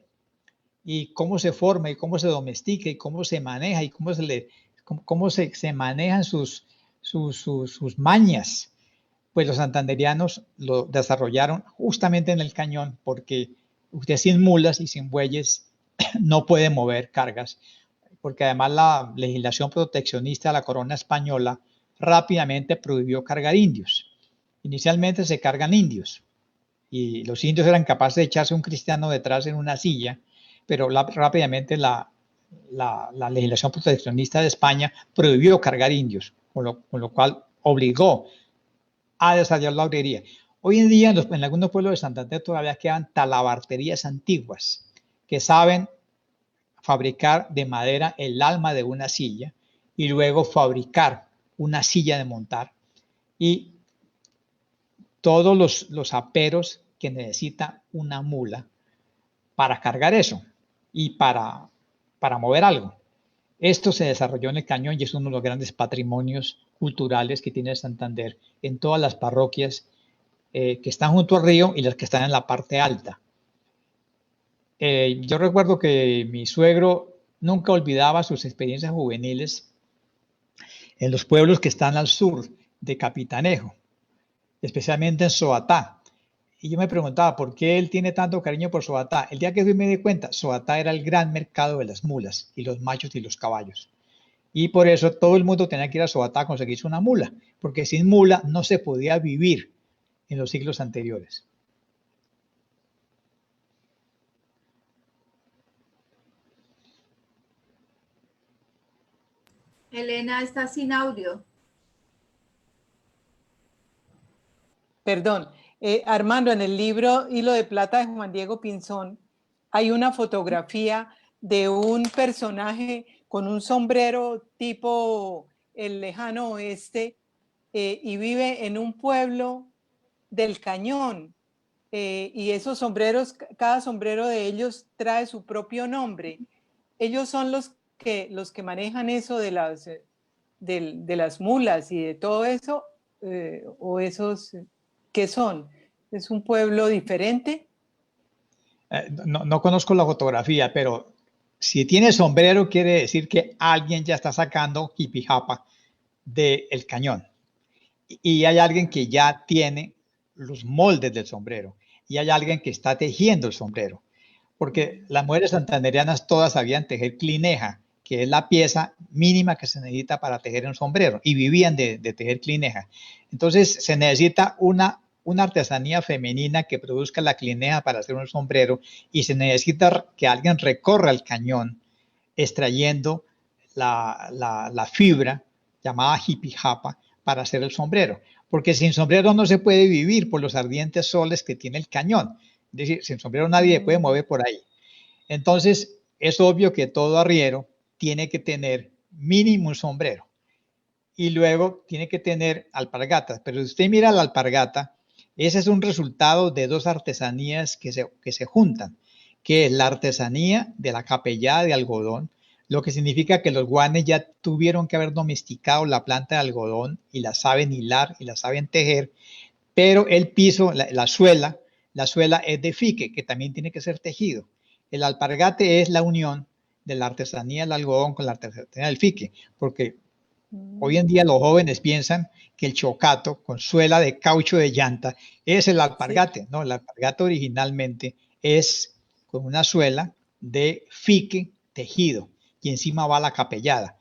Y cómo se forma y cómo se domestica y cómo se maneja y cómo se manejan sus mañas. Pues los santanderianos lo desarrollaron justamente en el cañón, porque usted sin mulas y sin bueyes no puede mover cargas, porque además la legislación proteccionista de la corona española rápidamente prohibió cargar indios. Inicialmente se cargan indios y los indios eran capaces de echarse un cristiano detrás en una silla, pero rápidamente la legislación proteccionista de España prohibió cargar indios, con lo cual obligó a desarrollar la obrería. Hoy en día en algunos pueblos de Santander todavía quedan talabarterías antiguas que saben fabricar de madera el alma de una silla y luego fabricar una silla de montar y todos los aperos que necesita una mula para cargar eso y para mover algo. Esto se desarrolló en el Cañón y es uno de los grandes patrimonios culturales que tiene Santander en todas las parroquias que están junto al río y las que están en la parte alta. Yo recuerdo que mi suegro nunca olvidaba sus experiencias juveniles en los pueblos que están al sur de Capitanejo, especialmente en Soatá. Y yo me preguntaba por qué él tiene tanto cariño por Soatá. El día que fui me di cuenta, Soatá era el gran mercado de las mulas y los machos y los caballos. Y por eso todo el mundo tenía que ir a Soatá a conseguirse una mula, porque sin mula no se podía vivir en los siglos anteriores. Elena está sin audio. Perdón. Armando, en el libro Hilo de Plata de Juan Diego Pinzón hay una fotografía de un personaje con un sombrero tipo el lejano oeste y vive en un pueblo del Cañón. Y esos sombreros, cada sombrero de ellos trae su propio nombre. Ellos son los que manejan eso de las mulas y de todo eso, o esos... ¿Qué son? ¿Es un pueblo diferente? No conozco la fotografía, pero si tiene sombrero quiere decir que alguien ya está sacando jipijapa del cañón. Y hay alguien que ya tiene los moldes del sombrero. Y hay alguien que está tejiendo el sombrero. Porque las mujeres santandereanas todas sabían tejer clineja, que es la pieza mínima que se necesita para tejer un sombrero. Y vivían de tejer clineja. Entonces se necesita una artesanía femenina que produzca la clineja para hacer un sombrero y se necesita que alguien recorra el cañón extrayendo la fibra llamada jipijapa para hacer el sombrero, porque sin sombrero no se puede vivir por los ardientes soles que tiene el cañón. Es decir, sin sombrero nadie puede mover por ahí. Entonces es obvio que todo arriero tiene que tener mínimo un sombrero y luego tiene que tener alpargatas, pero si usted mira la alpargata, ese es un resultado de dos artesanías que se juntan, que es la artesanía de la capellada de algodón, lo que significa que los guanes ya tuvieron que haber domesticado la planta de algodón y la saben hilar y la saben tejer, pero el piso, la suela es de fique, que también tiene que ser tejido. El alpargate es la unión de la artesanía del algodón con la artesanía del fique, porque hoy en día los jóvenes piensan que el chocato con suela de caucho de llanta es el alpargate. Sí. No, el alpargate originalmente es con una suela de fique tejido y encima va la capellada.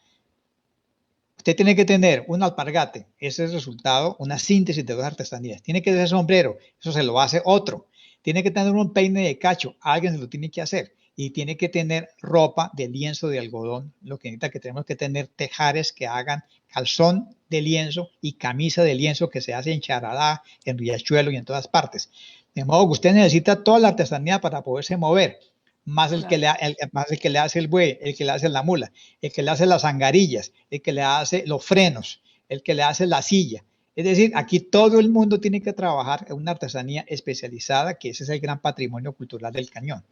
Usted tiene que tener un alpargate, ese es el resultado, una síntesis de dos artesanías. Tiene que tener sombrero, eso se lo hace otro. Tiene que tener un peine de cacho, alguien se lo tiene que hacer. Y tiene que tener ropa de lienzo de algodón, lo que necesita que tenemos que tener tejares que hagan calzón de lienzo y camisa de lienzo que se hace en Charalá, en Riachuelo y en todas partes. De modo que usted necesita toda la artesanía para poderse mover, más el, claro. Más el que le hace el buey, el que le hace la mula, el que le hace las zangarillas, el que le hace los frenos, el que le hace la silla. Es decir, aquí todo el mundo tiene que trabajar en una artesanía especializada, que ese es el gran patrimonio cultural del Cañón.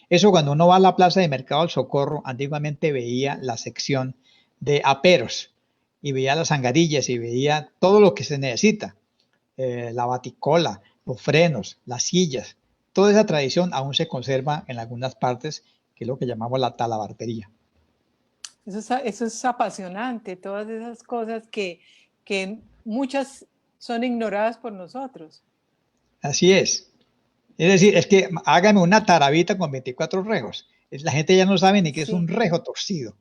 Eso cuando uno va a la plaza de Mercado del Socorro, antiguamente veía la sección de aperos y veía las zangarillas y veía todo lo que se necesita, la baticola, los frenos, las sillas. Toda esa tradición aún se conserva en algunas partes, que es lo que llamamos la talabartería. Eso es apasionante, todas esas cosas que muchas son ignoradas por nosotros. Así es. Es decir, es que hágame una tarabita con 24 rejos. La gente ya no sabe ni qué es Sí. un rejo torcido.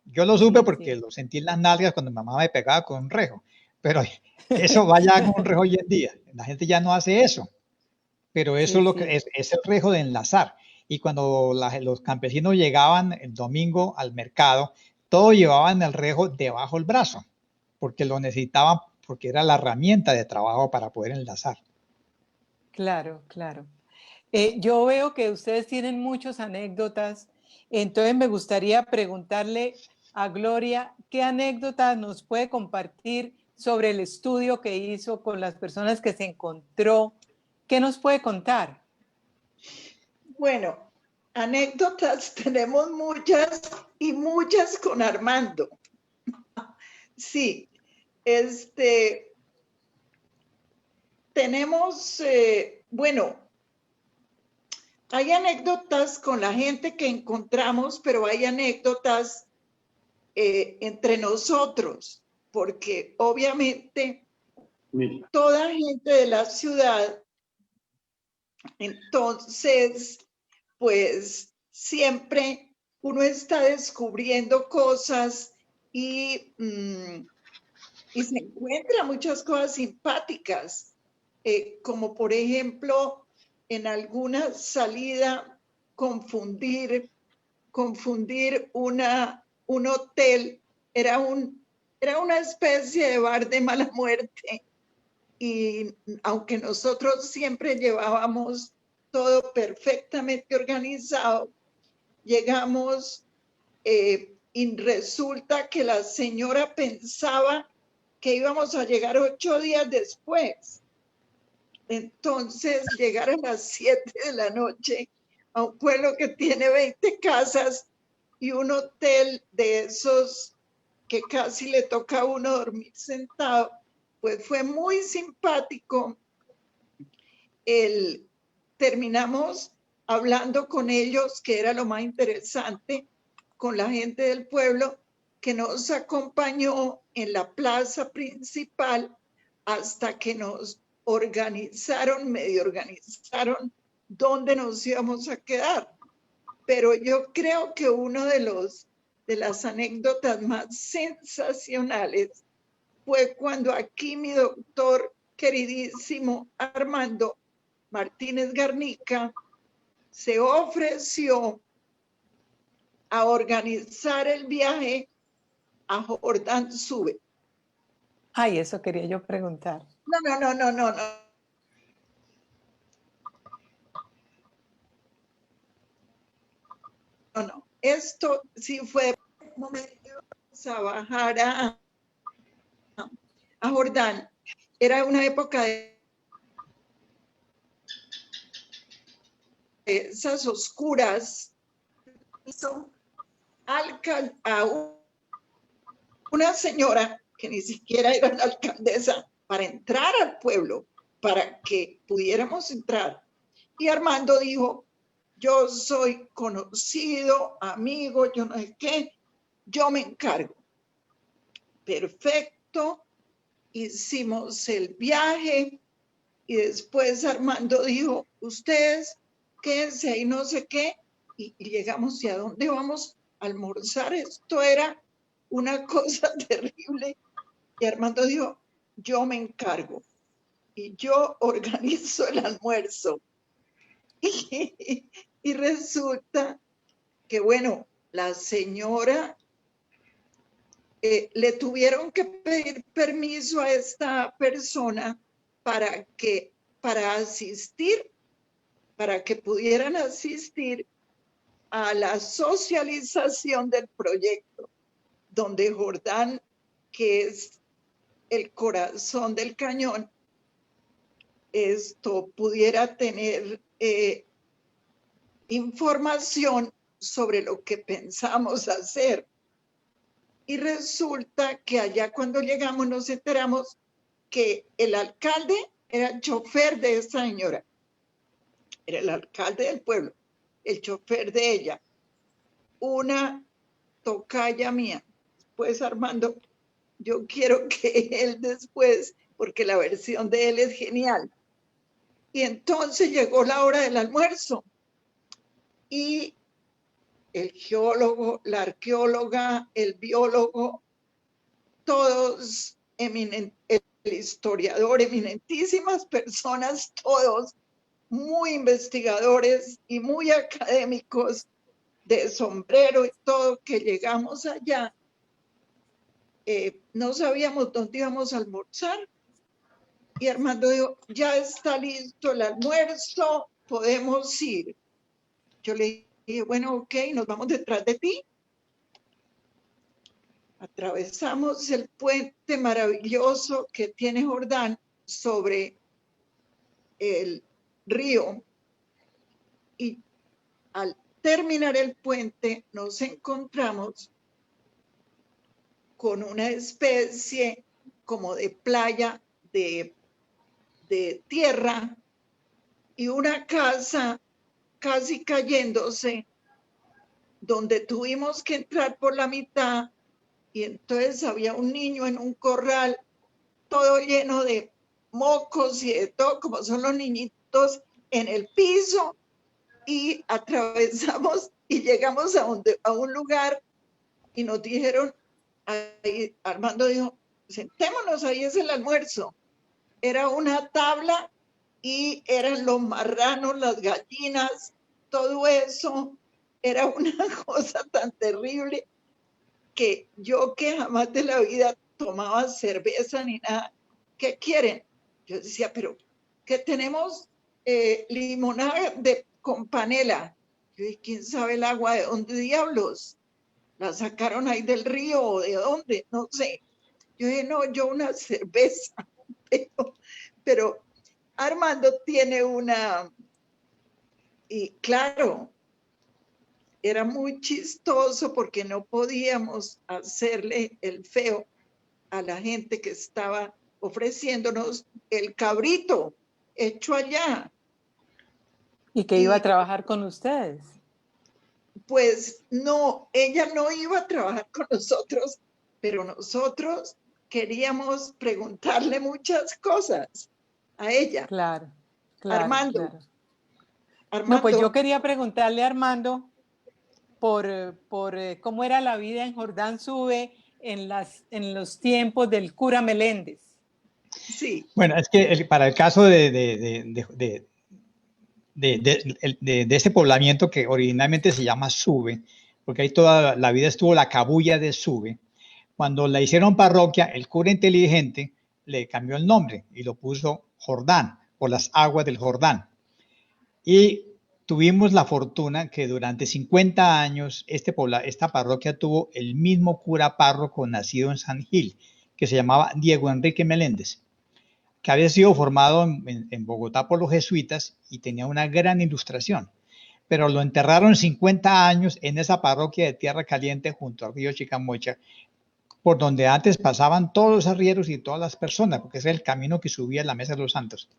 Yo lo supe Sí, porque sí. lo sentí en las nalgas cuando mi mamá me pegaba con un rejo, pero eso vaya con un rejo hoy en día. La gente ya no hace eso, pero eso Sí, es lo sí. que es el rejo de enlazar. Y cuando los campesinos llegaban el domingo al mercado, todos llevaban el rejo debajo del brazo, porque lo necesitaban, porque era la herramienta de trabajo para poder enlazar. Claro, claro. Yo veo que ustedes tienen muchas anécdotas, entonces me gustaría preguntarle a Gloria, ¿qué anécdotas nos puede compartir sobre el estudio que hizo con las personas que se encontró? ¿Qué nos puede contar? Bueno, anécdotas tenemos muchas y muchas con Armando. Sí, tenemos, bueno, hay anécdotas con la gente que encontramos, pero hay anécdotas entre nosotros, porque obviamente toda gente de la ciudad, entonces, pues siempre uno está descubriendo cosas y se encuentra muchas cosas simpáticas, como por ejemplo, en alguna salida confundir un hotel, era una especie de bar de mala muerte, y aunque nosotros siempre llevábamos todo perfectamente organizado, llegamos y resulta que la señora pensaba que íbamos a llegar 8 días después. Entonces, llegar a las 7 de la noche a un pueblo que tiene 20 casas y un hotel de esos que casi le toca a uno dormir sentado, pues fue muy simpático. Terminamos hablando con ellos, que era lo más interesante, con la gente del pueblo, que nos acompañó en la plaza principal hasta que nos medio organizaron dónde nos íbamos a quedar. Pero yo creo que uno de las anécdotas más sensacionales fue cuando aquí mi doctor queridísimo Armando Martínez Garnica se ofreció a organizar el viaje a Jordán Sube. Ay, eso quería yo preguntar. No. Esto sí fue un momento a bajar a Jordán. Era una época de esas oscuras. A una señora que ni siquiera era la alcaldesa para entrar al pueblo, para que pudiéramos entrar. Y Armando dijo, yo soy conocido, amigo, yo no sé qué, yo me encargo. Perfecto, hicimos el viaje y después Armando dijo, ustedes quédense ahí no sé qué, y llegamos, ¿y a dónde vamos a almorzar? Esto era una cosa terrible. Y Armando dijo, yo me encargo y yo organizo el almuerzo. Y resulta que, bueno, la señora le tuvieron que pedir permiso a esta persona para asistir, para que pudieran asistir a la socialización del proyecto, donde Jordán, que es el corazón del cañón, pudiera tener información sobre lo que pensamos hacer. Y resulta que allá cuando llegamos nos enteramos que el alcalde era el chofer de esa señora, era el alcalde del pueblo, el chofer de ella, una tocaya mía. Pues Armando, yo quiero que él después, porque la versión de él es genial. Y entonces llegó la hora del almuerzo y el geólogo, la arqueóloga, el biólogo, todos, el historiador, eminentísimas personas, todos muy investigadores y muy académicos de sombrero y todo, que llegamos allá. No sabíamos dónde íbamos a almorzar y Armando dijo, ya está listo el almuerzo, podemos ir. Yo le dije, bueno, ok, nos vamos detrás de ti. Atravesamos el puente maravilloso que tiene Jordán sobre el río y al terminar el puente nos encontramos con una especie como de playa de tierra y una casa casi cayéndose, donde tuvimos que entrar por la mitad y entonces había un niño en un corral todo lleno de mocos y de todo, como son los niñitos, en el piso, y atravesamos y llegamos a un lugar y nos dijeron, ahí, Armando dijo, sentémonos, ahí es el almuerzo. Era una tabla y eran los marranos, las gallinas, todo eso. Era una cosa tan terrible que yo, que jamás de la vida tomaba cerveza ni nada, ¿qué quieren? Yo decía, pero ¿qué tenemos? Limonada con panela. Yo dije, ¿quién sabe el agua de dónde diablos? ¿La sacaron ahí del río o de dónde? No sé. Yo dije, no, yo una cerveza. Pero Armando tiene una... Y claro, era muy chistoso porque no podíamos hacerle el feo a la gente que estaba ofreciéndonos el cabrito hecho allá. Y que iba a trabajar con ustedes. Pues no, ella no iba a trabajar con nosotros, pero nosotros queríamos preguntarle muchas cosas a ella. Claro, Armando. Claro. Armando. No, pues yo quería preguntarle a Armando por cómo era la vida en Jordán Sube en los tiempos del cura Meléndez. Sí. Bueno, es que para el caso de este poblamiento que originalmente se llama Sube, porque ahí toda la vida estuvo la cabulla de Sube, cuando la hicieron parroquia, el cura inteligente le cambió el nombre y lo puso Jordán, por las aguas del Jordán. Y tuvimos la fortuna que durante 50 años esta parroquia tuvo el mismo cura párroco nacido en San Gil, que se llamaba Diego Enrique Meléndez, que había sido formado en Bogotá por los jesuitas y tenía una gran ilustración. Pero lo enterraron 50 años en esa parroquia de Tierra Caliente junto al río Chicamocha, por donde antes pasaban todos los arrieros y todas las personas, porque ese es el camino que subía a la Mesa de los Santos.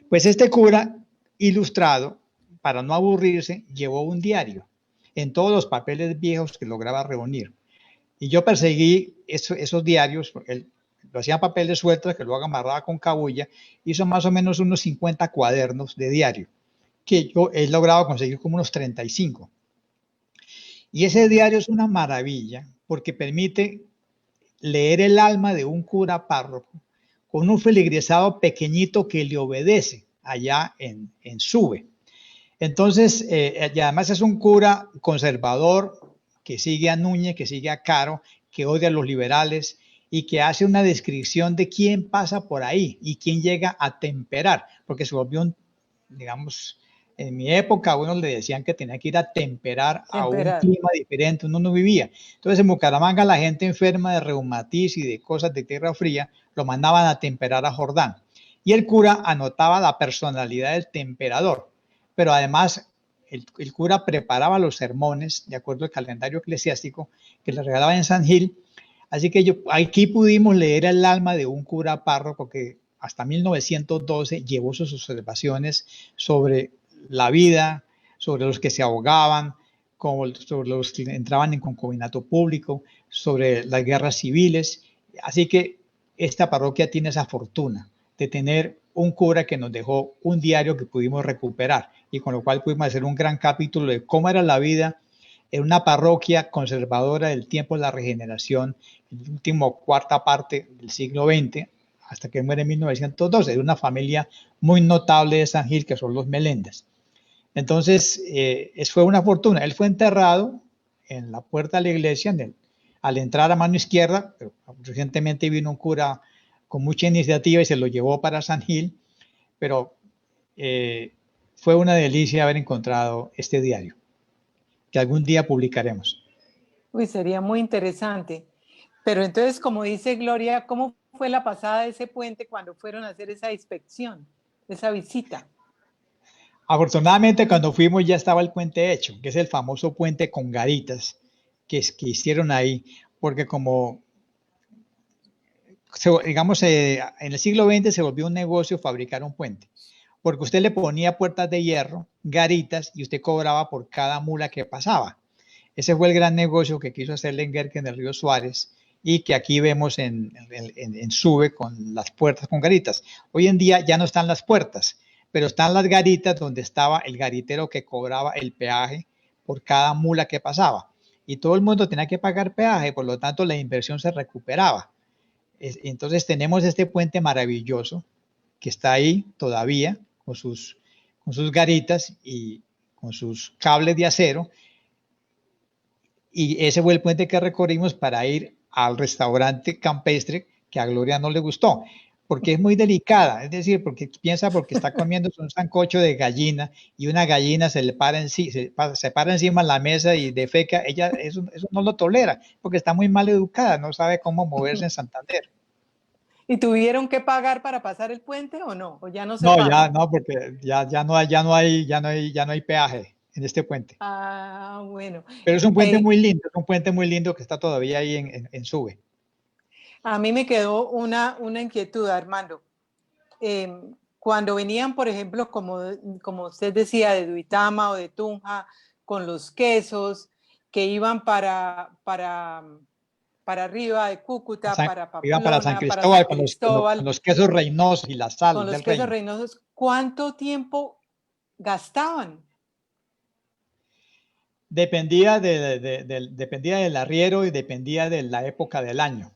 Pues este cura ilustrado, para no aburrirse, llevó un diario en todos los papeles viejos que lograba reunir. Y yo perseguí esos diarios, él lo hacía en papeles sueltos, que luego amarraba con cabulla, hizo más o menos unos 50 cuadernos de diario, que yo he logrado conseguir como unos 35. Y ese diario es una maravilla, porque permite leer el alma de un cura párroco con un feligresado pequeñito que le obedece allá en Sube. Entonces, y además es un cura conservador que sigue a Núñez, que sigue a Caro, que odia a los liberales y que hace una descripción de quién pasa por ahí y quién llega a temperar, porque se volvió digamos, en mi época a uno le decían que tenía que ir a temperar a un clima diferente, uno no vivía. Entonces en Bucaramanga la gente enferma de reumatismo y de cosas de tierra fría lo mandaban a temperar a Jordán. Y el cura anotaba la personalidad del temperador, pero además el cura preparaba los sermones de acuerdo al calendario eclesiástico que le regalaba en San Gil. Así que aquí pudimos leer el alma de un cura párroco que hasta 1912 llevó sus observaciones sobre la vida, sobre los que se ahogaban, sobre los que entraban en concubinato público, sobre las guerras civiles. Así que esta parroquia tiene esa fortuna de tener un cura que nos dejó un diario que pudimos recuperar y con lo cual pudimos hacer un gran capítulo de cómo era la vida Era una parroquia conservadora del tiempo de la regeneración, en la última cuarta parte del siglo XX, hasta que muere en 1912. Era una familia muy notable de San Gil, que son los Meléndez. Entonces, fue una fortuna. Él fue enterrado en la puerta de la iglesia, al entrar a mano izquierda, pero recientemente vino un cura con mucha iniciativa y se lo llevó para San Gil, pero fue una delicia haber encontrado este diario, que algún día publicaremos. Uy, sería muy interesante. Pero entonces, como dice Gloria, ¿cómo fue la pasada de ese puente cuando fueron a hacer esa inspección, esa visita? Afortunadamente, cuando fuimos ya estaba el puente hecho, que es el famoso puente con garitas que hicieron ahí, porque como, digamos, en el siglo XX se volvió un negocio fabricar un puente, porque usted le ponía puertas de hierro, garitas, y usted cobraba por cada mula que pasaba. Ese fue el gran negocio que quiso hacer Lenguerque en el río Suárez y que aquí vemos en Sube con las puertas con garitas. Hoy en día ya no están las puertas, pero están las garitas donde estaba el garitero que cobraba el peaje por cada mula que pasaba. Y todo el mundo tenía que pagar peaje, por lo tanto la inversión se recuperaba. Entonces tenemos este puente maravilloso que está ahí todavía con sus garitas y con sus cables de acero. Y ese fue el puente que recorrimos para ir al restaurante campestre que a Gloria no le gustó, porque es muy delicada, es decir, porque está comiendo un sancocho de gallina y una gallina se para encima de la mesa y defeca, ella eso no lo tolera, porque está muy mal educada, no sabe cómo moverse en Santander. ¿Y tuvieron que pagar para pasar el puente o no? ¿O ya no se No, paga? ya no, porque ya no hay peaje en este puente. Ah, bueno. Pero es un puente muy lindo que está todavía ahí en Sube. A mí me quedó una inquietud, Armando. Cuando venían, por ejemplo, como usted decía, de Duitama o de Tunja, con los quesos que iban para arriba de Cúcuta, para Iban para San Pamplona, para Cristóbal, San Cristóbal, con los quesos reynosos y la sal con los del quesos reino. reynosos, ¿cuánto tiempo gastaban? Dependía del arriero y dependía de la época del año.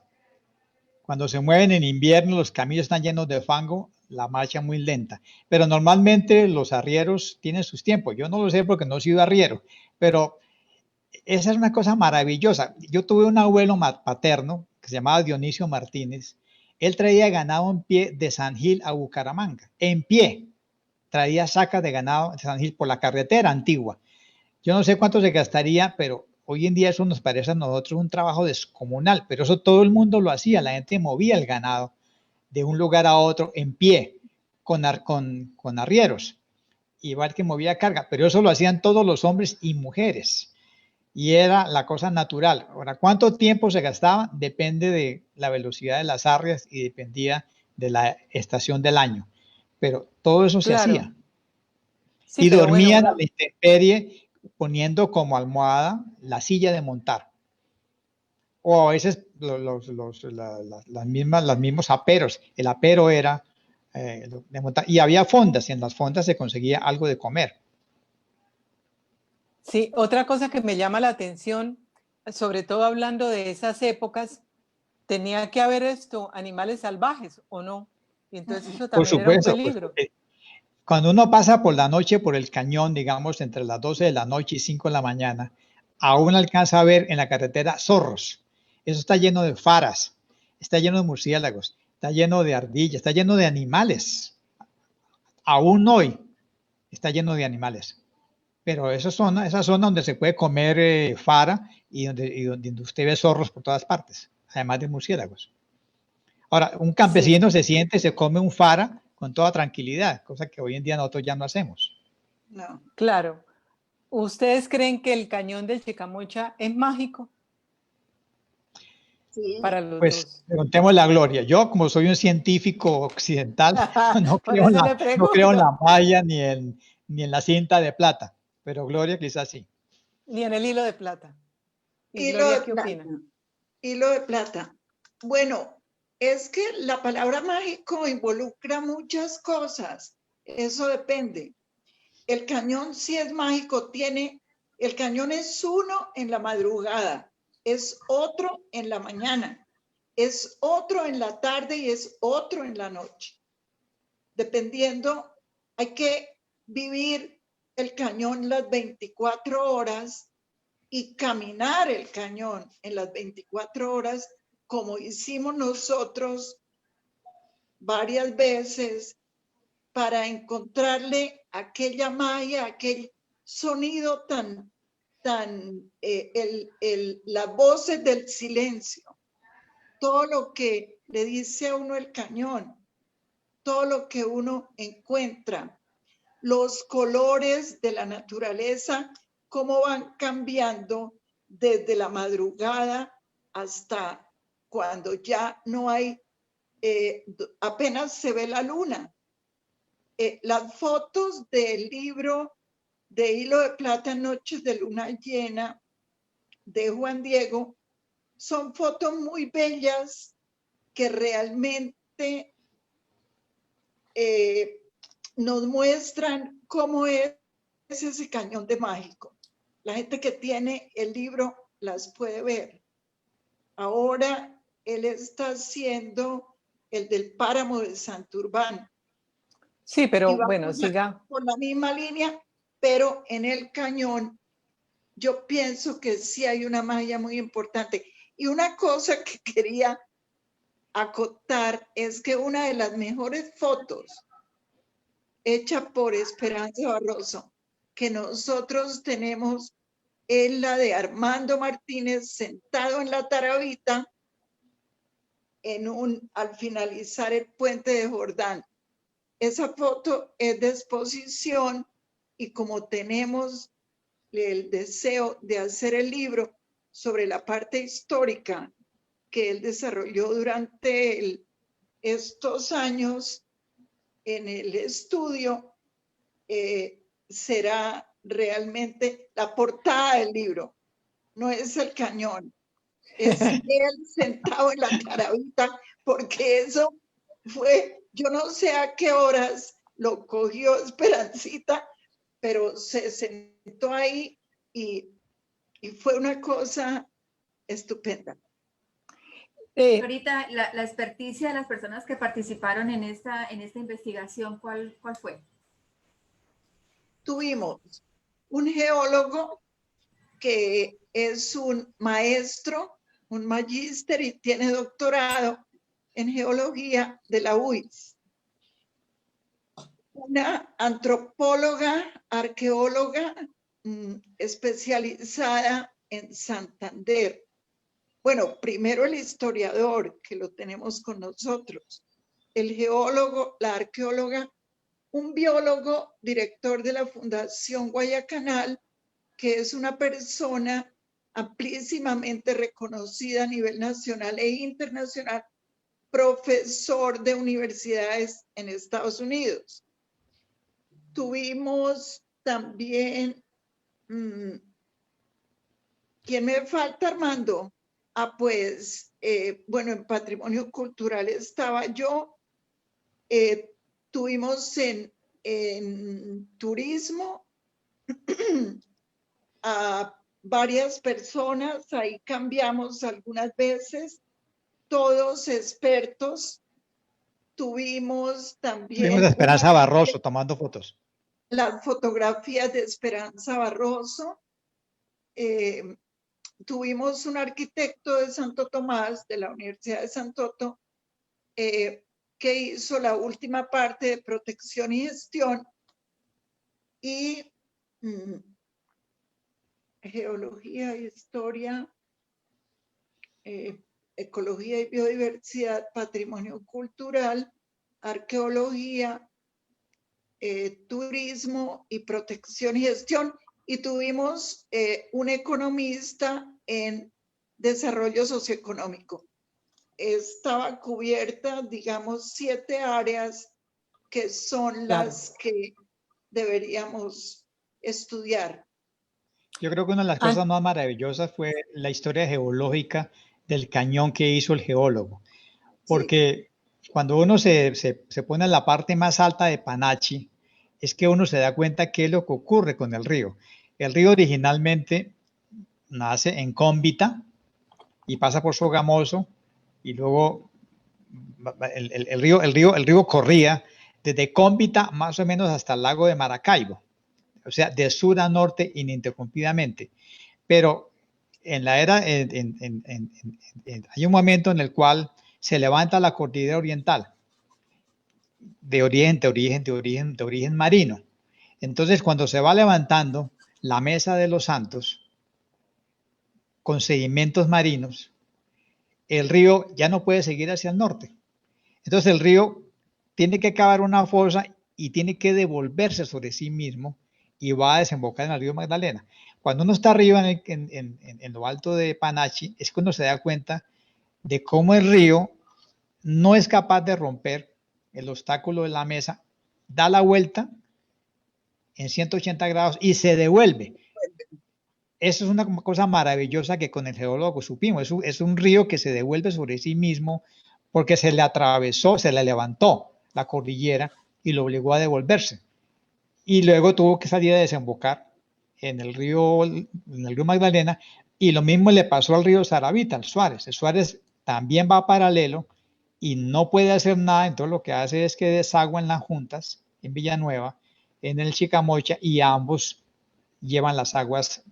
Cuando se mueven en invierno, los caminos están llenos de fango, la marcha muy lenta. Pero normalmente los arrieros tienen sus tiempos. Yo no lo sé porque no he sido arriero, pero esa es una cosa maravillosa. Yo tuve un abuelo paterno que se llamaba Dionisio Martínez. Él traía ganado en pie de San Gil a Bucaramanga, en pie. Traía sacas de ganado de San Gil por la carretera antigua. Yo no sé cuánto se gastaría, pero hoy en día eso nos parece a nosotros un trabajo descomunal, pero eso todo el mundo lo hacía, la gente movía el ganado de un lugar a otro en pie, con arrieros, igual que movía carga, pero eso lo hacían todos los hombres y mujeres, y era la cosa natural. Ahora, ¿cuánto tiempo se gastaba? Depende de la velocidad de las arrias y dependía de la estación del año, pero todo eso se hacía. Sí, y dormían bueno, a la intemperie poniendo como almohada la silla de montar. O a veces las mismos aperos. El apero era de montar. Y había fondas, y en las fondas se conseguía algo de comer. Sí, otra cosa que me llama la atención, sobre todo hablando de esas épocas, tenía que haber animales salvajes, ¿o no? Y entonces eso también era un peligro. Pues, cuando uno pasa por la noche por el cañón, digamos, entre las 12 de la noche y 5 de la mañana, aún alcanza a ver en la carretera zorros. Eso está lleno de faras, está lleno de murciélagos, está lleno de ardillas, está lleno de animales. Aún hoy está lleno de animales. Pero esa zona donde se puede comer fara y donde usted ve zorros por todas partes, además de murciélagos. Ahora, un campesino se siente, se come un fara con toda tranquilidad, cosa que hoy en día nosotros ya no hacemos. No. Claro. ¿Ustedes creen que el cañón del Chicamocha es mágico? Sí. Para los pues preguntemos la Gloria. Yo, como soy un científico occidental, no creo en la malla ni en la cinta de plata, pero Gloria quizás sí. Ni en el hilo de plata. ¿Y Gloria qué opina? Hilo de plata. Bueno, es que la palabra mágico involucra muchas cosas. Eso depende. El cañón sí es mágico, tiene El cañón es uno en la madrugada, es otro en la mañana, es otro en la tarde y es otro en la noche. Dependiendo, hay que vivir el cañón las 24 horas y caminar el cañón en las 24 horas, como hicimos nosotros varias veces, para encontrarle aquella magia, aquel sonido las voces del silencio, todo lo que le dice a uno el cañón, todo lo que uno encuentra, los colores de la naturaleza, cómo van cambiando desde la madrugada hasta cuando ya no hay, apenas se ve la luna. Las fotos del libro de Hilo de Plata, Noches de Luna Llena, de Juan Diego, son fotos muy bellas que realmente nos muestran cómo es ese cañón de Mágico. La gente que tiene el libro las puede ver. Ahora él está haciendo el del páramo de Santurbán. Sí, pero bueno, siga. Por la misma línea, pero en el cañón yo pienso que sí hay una magia muy importante. Y una cosa que quería acotar es que una de las mejores fotos hecha por Esperanza Barroso que nosotros tenemos es la de Armando Martínez sentado en la tarabita al finalizar el puente de Jordán. Esa foto es de exposición y como tenemos el deseo de hacer el libro sobre la parte histórica que él desarrolló durante estos años en el estudio, será realmente la portada del libro. No es el cañón, es él sentado en la tarabita, porque eso fue, yo no sé a qué horas lo cogió Esperancita, pero se sentó ahí y fue una cosa estupenda. Ahorita, la experticia de las personas que participaron en esta investigación, ¿cuál fue? Tuvimos un geólogo que es un maestro, un magíster y tiene doctorado en geología de la UIS. Una antropóloga, arqueóloga especializada en Santander. Bueno, primero el historiador, que lo tenemos con nosotros, el geólogo, la arqueóloga, un biólogo, director de la Fundación Guayacanal, que es una persona amplísimamente reconocida a nivel nacional e internacional, profesor de universidades en Estados Unidos. Tuvimos también, ¿quién me falta, Armando? Pues, bueno, en patrimonio cultural estaba yo. Tuvimos en turismo a varias personas, ahí cambiamos algunas veces, todos expertos. Tuvimos también... Tuvimos a Esperanza Barroso tomando fotos. Las fotografías de Esperanza Barroso. Tuvimos un arquitecto de Santo Tomás, de la Universidad de Santo, que hizo la última parte de protección y gestión, y geología, historia, ecología y biodiversidad, patrimonio cultural, arqueología, turismo y protección y gestión. Y tuvimos un economista en desarrollo socioeconómico. Estaba cubierta, digamos, 7 áreas que son las que deberíamos estudiar. Yo creo que una de las cosas más maravillosas fue la historia geológica del cañón que hizo el geólogo. Porque cuando uno se pone en la parte más alta de Panachi, es que uno se da cuenta qué es lo que ocurre con el río. El río originalmente nace en Cómbita y pasa por Sogamoso y luego el río corría desde Cómbita más o menos hasta el lago de Maracaibo, o sea, de sur a norte ininterrumpidamente. Pero en la era, hay un momento en el cual se levanta la cordillera oriental de origen marino. Entonces, cuando se va levantando la Mesa de los Santos con sedimentos marinos, el río ya no puede seguir hacia el norte. Entonces el río tiene que cavar una fosa y tiene que devolverse sobre sí mismo y va a desembocar en el río Magdalena. Cuando uno está arriba en lo alto de Panachi, es cuando se da cuenta de cómo el río no es capaz de romper el obstáculo de la mesa, da la vuelta en 180 grados y se devuelve. Eso es una cosa maravillosa que con el geólogo supimos. Es un río que se devuelve sobre sí mismo porque se le atravesó, se le levantó la cordillera y lo obligó a devolverse. Y luego tuvo que salir a desembocar en el río Magdalena, y lo mismo le pasó al río Saravita, al Suárez. El Suárez también va paralelo y no puede hacer nada, entonces lo que hace es que desagua en las juntas, en Villanueva, en el Chicamocha, y ambos llevan las aguas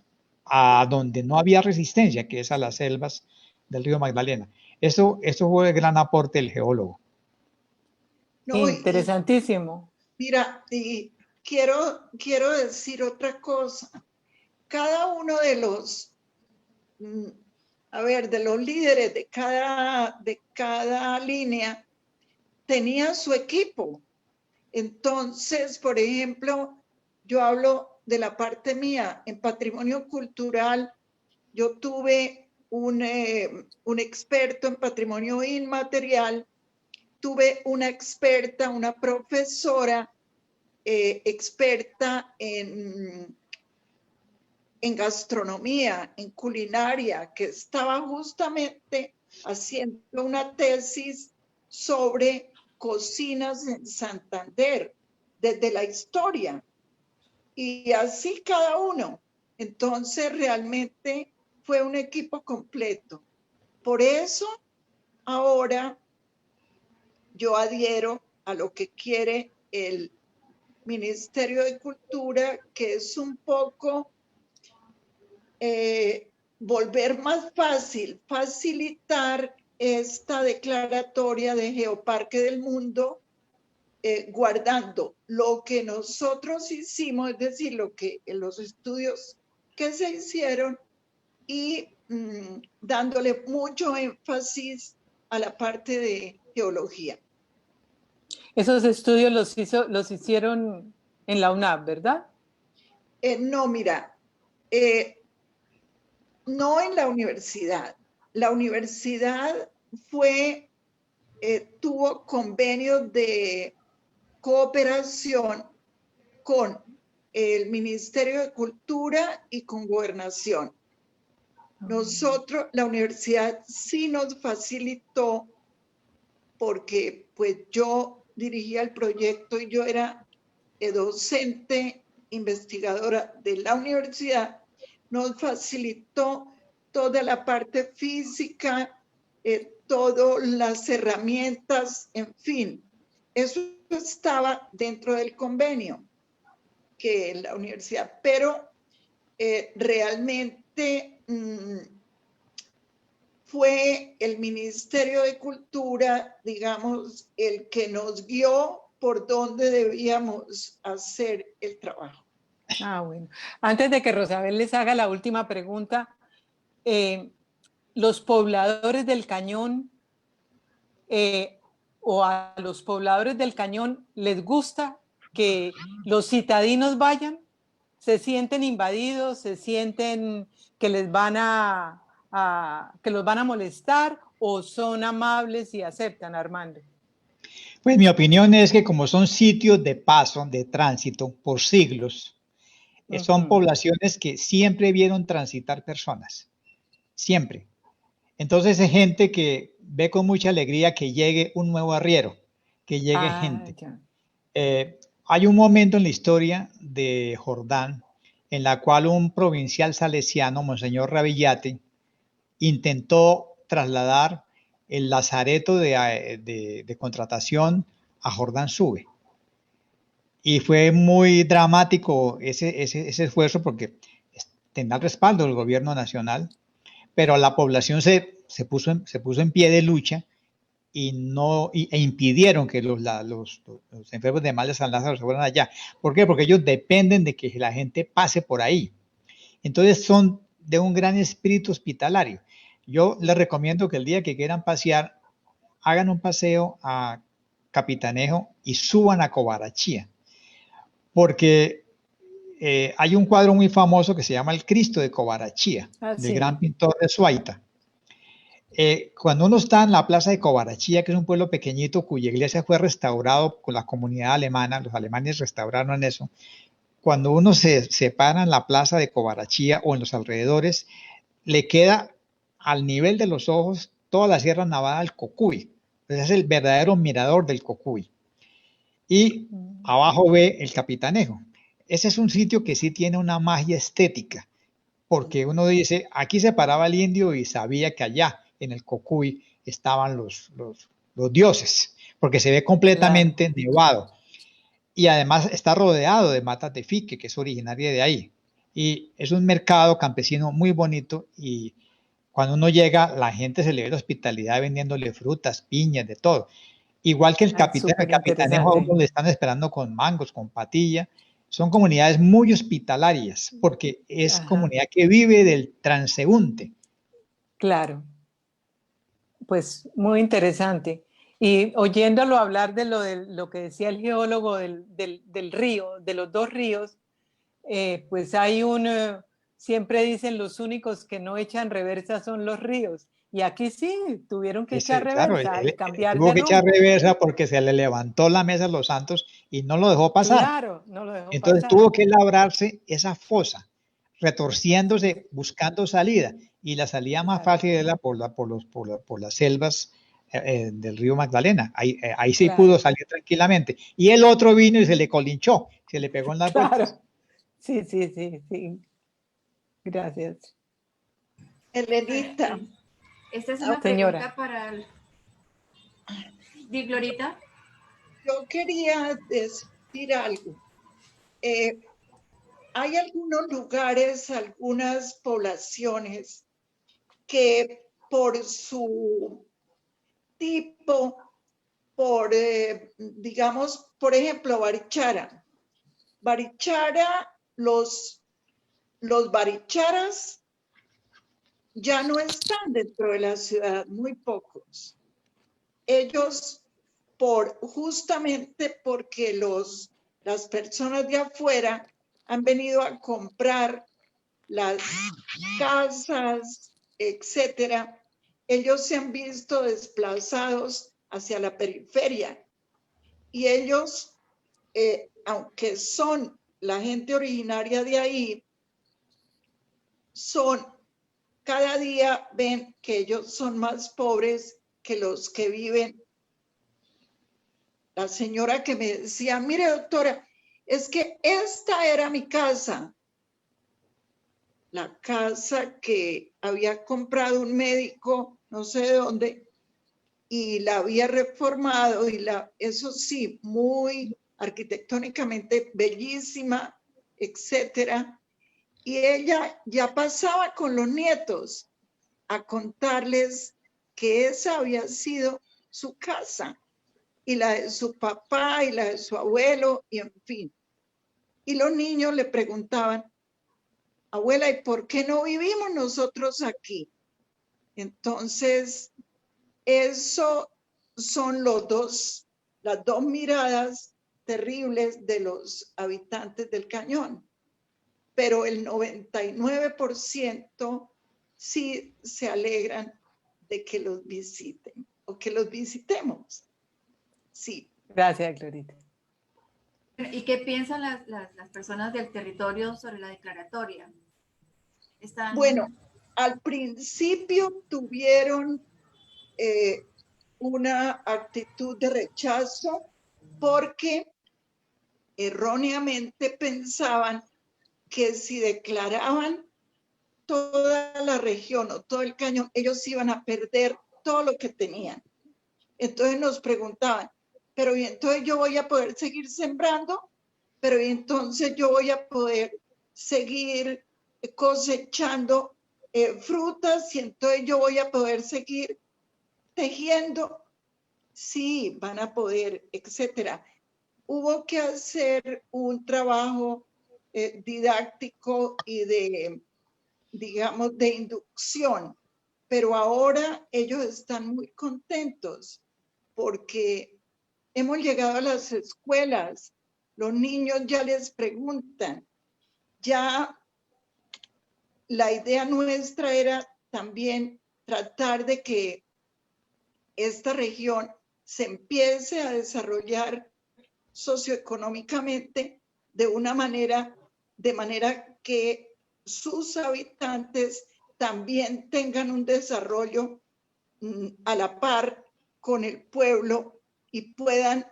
a donde no había resistencia, que es a las selvas del río Magdalena. Eso fue el gran aporte del geólogo. No, interesantísimo. Mira, y quiero decir otra cosa. Cada uno de los, de los líderes de cada línea tenía su equipo. Entonces, por ejemplo, yo hablo de la parte mía. En patrimonio cultural, yo tuve un experto en patrimonio inmaterial, tuve una experta, una profesora experta en gastronomía, en culinaria, que estaba justamente haciendo una tesis sobre cocinas en Santander, desde la historia. Y así cada uno. Entonces realmente fue un equipo completo. Por eso ahora yo adhiero a lo que quiere el Ministerio de Cultura, que es un poco volver más fácil, facilitar esta declaratoria de Geoparque del Mundo, guardando lo que nosotros hicimos, es decir, lo que los estudios que se hicieron, y dándole mucho énfasis a la parte de geología. Esos estudios los hicieron en la UNAV, ¿verdad? No, mira, no en la universidad. La universidad tuvo convenios de cooperación con el Ministerio de Cultura y con Gobernación. Nosotros, la universidad sí nos facilitó, porque pues yo dirigía el proyecto y yo era docente investigadora de la universidad, nos facilitó toda la parte física, todas las herramientas, en fin. Eso estaba dentro del convenio que la universidad, pero realmente fue el Ministerio de Cultura, digamos, el que nos guió por dónde debíamos hacer el trabajo. Ah, bueno. Antes de que Rosabel les haga la última pregunta, los pobladores del Cañón, o a los pobladores del Cañón, ¿les gusta que los citadinos vayan? ¿Se sienten invadidos? ¿Se sienten que les van que los van a molestar, o son amables y aceptan, Armando? Pues mi opinión es que como son sitios de paso, de tránsito por siglos, son poblaciones que siempre vieron transitar personas, siempre. Entonces es gente que ve con mucha alegría que llegue un nuevo arriero, que llegue gente. Hay un momento en la historia de Jordán en la cual un provincial salesiano, Monseñor Ravillate, intentó trasladar el lazareto de Contratación a Jordán Sube. Y fue muy dramático ese esfuerzo porque tenía el respaldo del gobierno nacional, pero la población se puso en pie de lucha e impidieron que los enfermos de mal de San Lázaro se fueran allá. ¿Por qué? Porque ellos dependen de que la gente pase por ahí. Entonces son de un gran espíritu hospitalario. Yo les recomiendo que el día que quieran pasear, hagan un paseo a Capitanejo y suban a Covarachía, porque hay un cuadro muy famoso que se llama El Cristo de Covarachía, del gran pintor de Suaita. Cuando uno está en la plaza de Covarachía, que es un pueblo pequeñito cuya iglesia fue restaurado con la comunidad alemana, los alemanes restauraron eso. Cuando uno se para en la plaza de Covarachía o en los alrededores, le queda al nivel de los ojos toda la Sierra Nevada del Cocuy. Entonces es el verdadero mirador del Cocuy. Y abajo ve el Capitanejo. Ese es un sitio que sí tiene una magia estética, porque uno dice, aquí se paraba el indio y sabía que allá en el Cocuy estaban los dioses, porque se ve completamente nevado. Y además está rodeado de matas de fique, que es originaria de ahí. Y es un mercado campesino muy bonito y cuando uno llega, la gente se le ve la hospitalidad vendiéndole frutas, piñas, de todo. Igual que el Capitanejo, a uno le están esperando con mangos, con patilla. Son comunidades muy hospitalarias porque es comunidad que vive del transeúnte. Claro. Pues muy interesante. Y oyéndolo hablar de lo que decía el geólogo del río, de los dos ríos, pues hay siempre dicen los únicos que no echan reversa son los ríos. Y aquí sí, tuvieron que echar reversa, claro, y cambiar tuvo de que echar rumbo. reversa porque se le levantó la mesa a los santos y no lo dejó pasar. Claro, no lo dejó Entonces pasar. tuvo que labrarse esa fosa, retorciéndose, buscando salida. Y la salida más fácil era por las selvas del río Magdalena. Ahí sí pudo salir tranquilamente. Y el otro vino y se le colinchó, se le pegó en las vueltas. Sí, sí, sí, sí. Gracias. Elenita. Esta es una pregunta para Glorita. Yo quería decir algo. Hay algunos lugares, algunas poblaciones que por su tipo, digamos, por ejemplo, Barichara. Barichara, los baricharas ya no están dentro de la ciudad, muy pocos. Ellos, justamente porque las personas de afuera han venido a comprar las casas, etcétera, ellos se han visto desplazados hacia la periferia. Y ellos, aunque son la gente originaria de ahí, cada día ven que ellos son más pobres que los que viven. La señora que me decía, mire doctora, es que esta era mi casa. La casa que había comprado un médico, no sé de dónde, y la había reformado, eso sí, muy arquitectónicamente bellísima, etcétera. Y ella ya pasaba con los nietos a contarles que esa había sido su casa, y la de su papá y la de su abuelo, y en fin. Y los niños le preguntaban, abuela, ¿y por qué no vivimos nosotros aquí? Entonces, eso son las dos miradas terribles de los habitantes del Cañón. Pero el 99% sí se alegran de que los visiten o que los visitemos. Sí. Gracias, Glorita. ¿Y qué piensan las personas del territorio sobre la declaratoria? Bueno, al principio tuvieron una actitud de rechazo porque erróneamente pensaban que si declaraban toda la región o todo el cañón, ellos iban a perder todo lo que tenían. Entonces nos preguntaban, pero ¿y entonces yo voy a poder seguir sembrando? ¿Pero y entonces yo voy a poder seguir cosechando frutas? ¿Y entonces yo voy a poder seguir tejiendo? Sí, van a poder, etcétera. Hubo que hacer un trabajo didáctico y de, digamos, de inducción, pero ahora ellos están muy contentos porque hemos llegado a las escuelas, los niños ya les preguntan, ya la idea nuestra era también tratar de que esta región se empiece a desarrollar socioeconómicamente de manera que sus habitantes también tengan un desarrollo a la par con el pueblo y puedan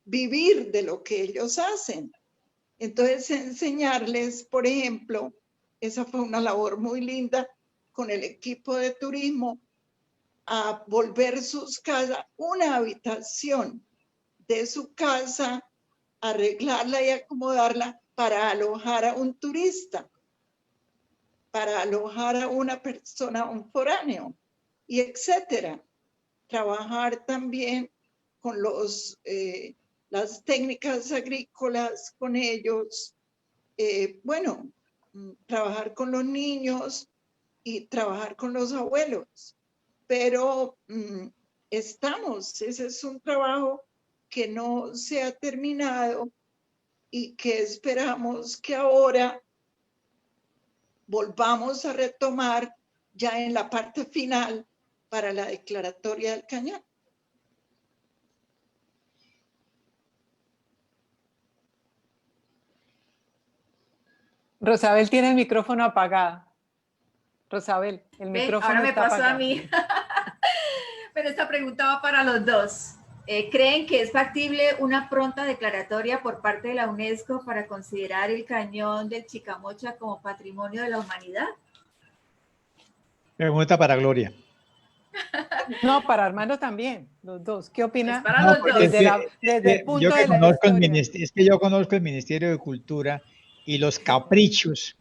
vivir de lo que ellos hacen. Entonces, enseñarles, por ejemplo, esa fue una labor muy linda con el equipo de turismo, a volver sus casas, una habitación de su casa, arreglarla y acomodarla para alojar a un turista, para alojar a una persona, a un foráneo, y etcétera. Trabajar también con las técnicas agrícolas con ellos, bueno, trabajar con los niños y trabajar con los abuelos. Pero ese es un trabajo que no se ha terminado y que esperamos que ahora volvamos a retomar ya en la parte final para la declaratoria del cañón. Rosabel tiene el micrófono apagado. Rosabel, el micrófono ahora me está pasó apagado. a mí. Pero esta pregunta va para los dos. ¿Creen que es factible una pronta declaratoria por parte de la UNESCO para considerar el cañón del Chicamocha como patrimonio de la humanidad? Pregunta para Gloria. No, para Armando también, los dos. ¿Qué opina? Es para los dos. Desde el punto de la historia. Es que yo conozco el Ministerio de Cultura y los caprichos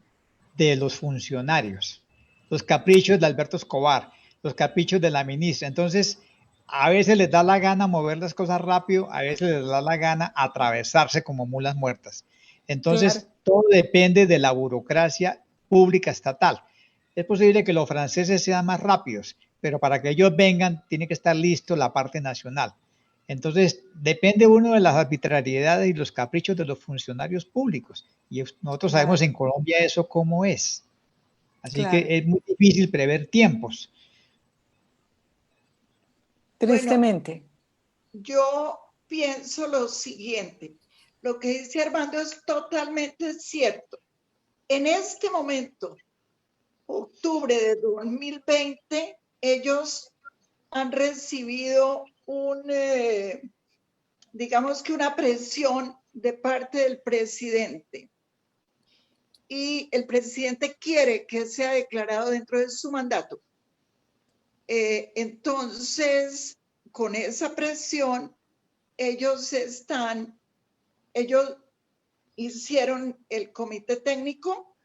de los funcionarios, los caprichos de Alberto Escobar, los caprichos de la ministra. Entonces, a veces les da la gana mover las cosas rápido, a veces les da la gana atravesarse como mulas muertas. Entonces, Claro. todo depende de la burocracia pública estatal. Es posible que los franceses sean más rápidos, pero para que ellos vengan tiene que estar listo la parte nacional. Entonces, depende uno de las arbitrariedades y los caprichos de los funcionarios públicos. Y nosotros sabemos en Colombia eso cómo es. Así que es muy difícil prever tiempos. Tristemente. Bueno, yo pienso lo siguiente. Lo que dice Armando es totalmente cierto. En este momento, octubre de 2020, ellos han recibido digamos que una presión de parte del presidente. Y el presidente quiere que sea declarado dentro de su mandato. Entonces, con esa presión, ellos hicieron el comité técnico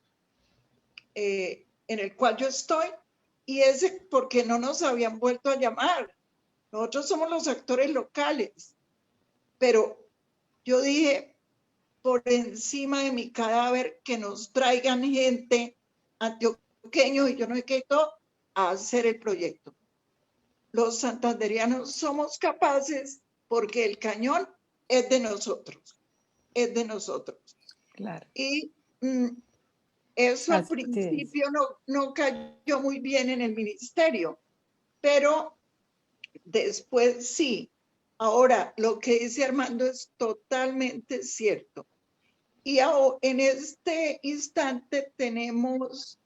en el cual yo estoy, y ese porque no nos habían vuelto a llamar. Nosotros somos los actores locales, pero yo dije, por encima de mi cadáver, que nos traigan gente antioqueños y yo no sé qué, todo, a hacer el proyecto. Los santanderianos somos capaces porque el cañón es de nosotros, es de nosotros. Claro. Y eso al principio no cayó muy bien en el ministerio, pero después sí. Ahora, lo que dice Armando es totalmente cierto. Y en este instante tenemos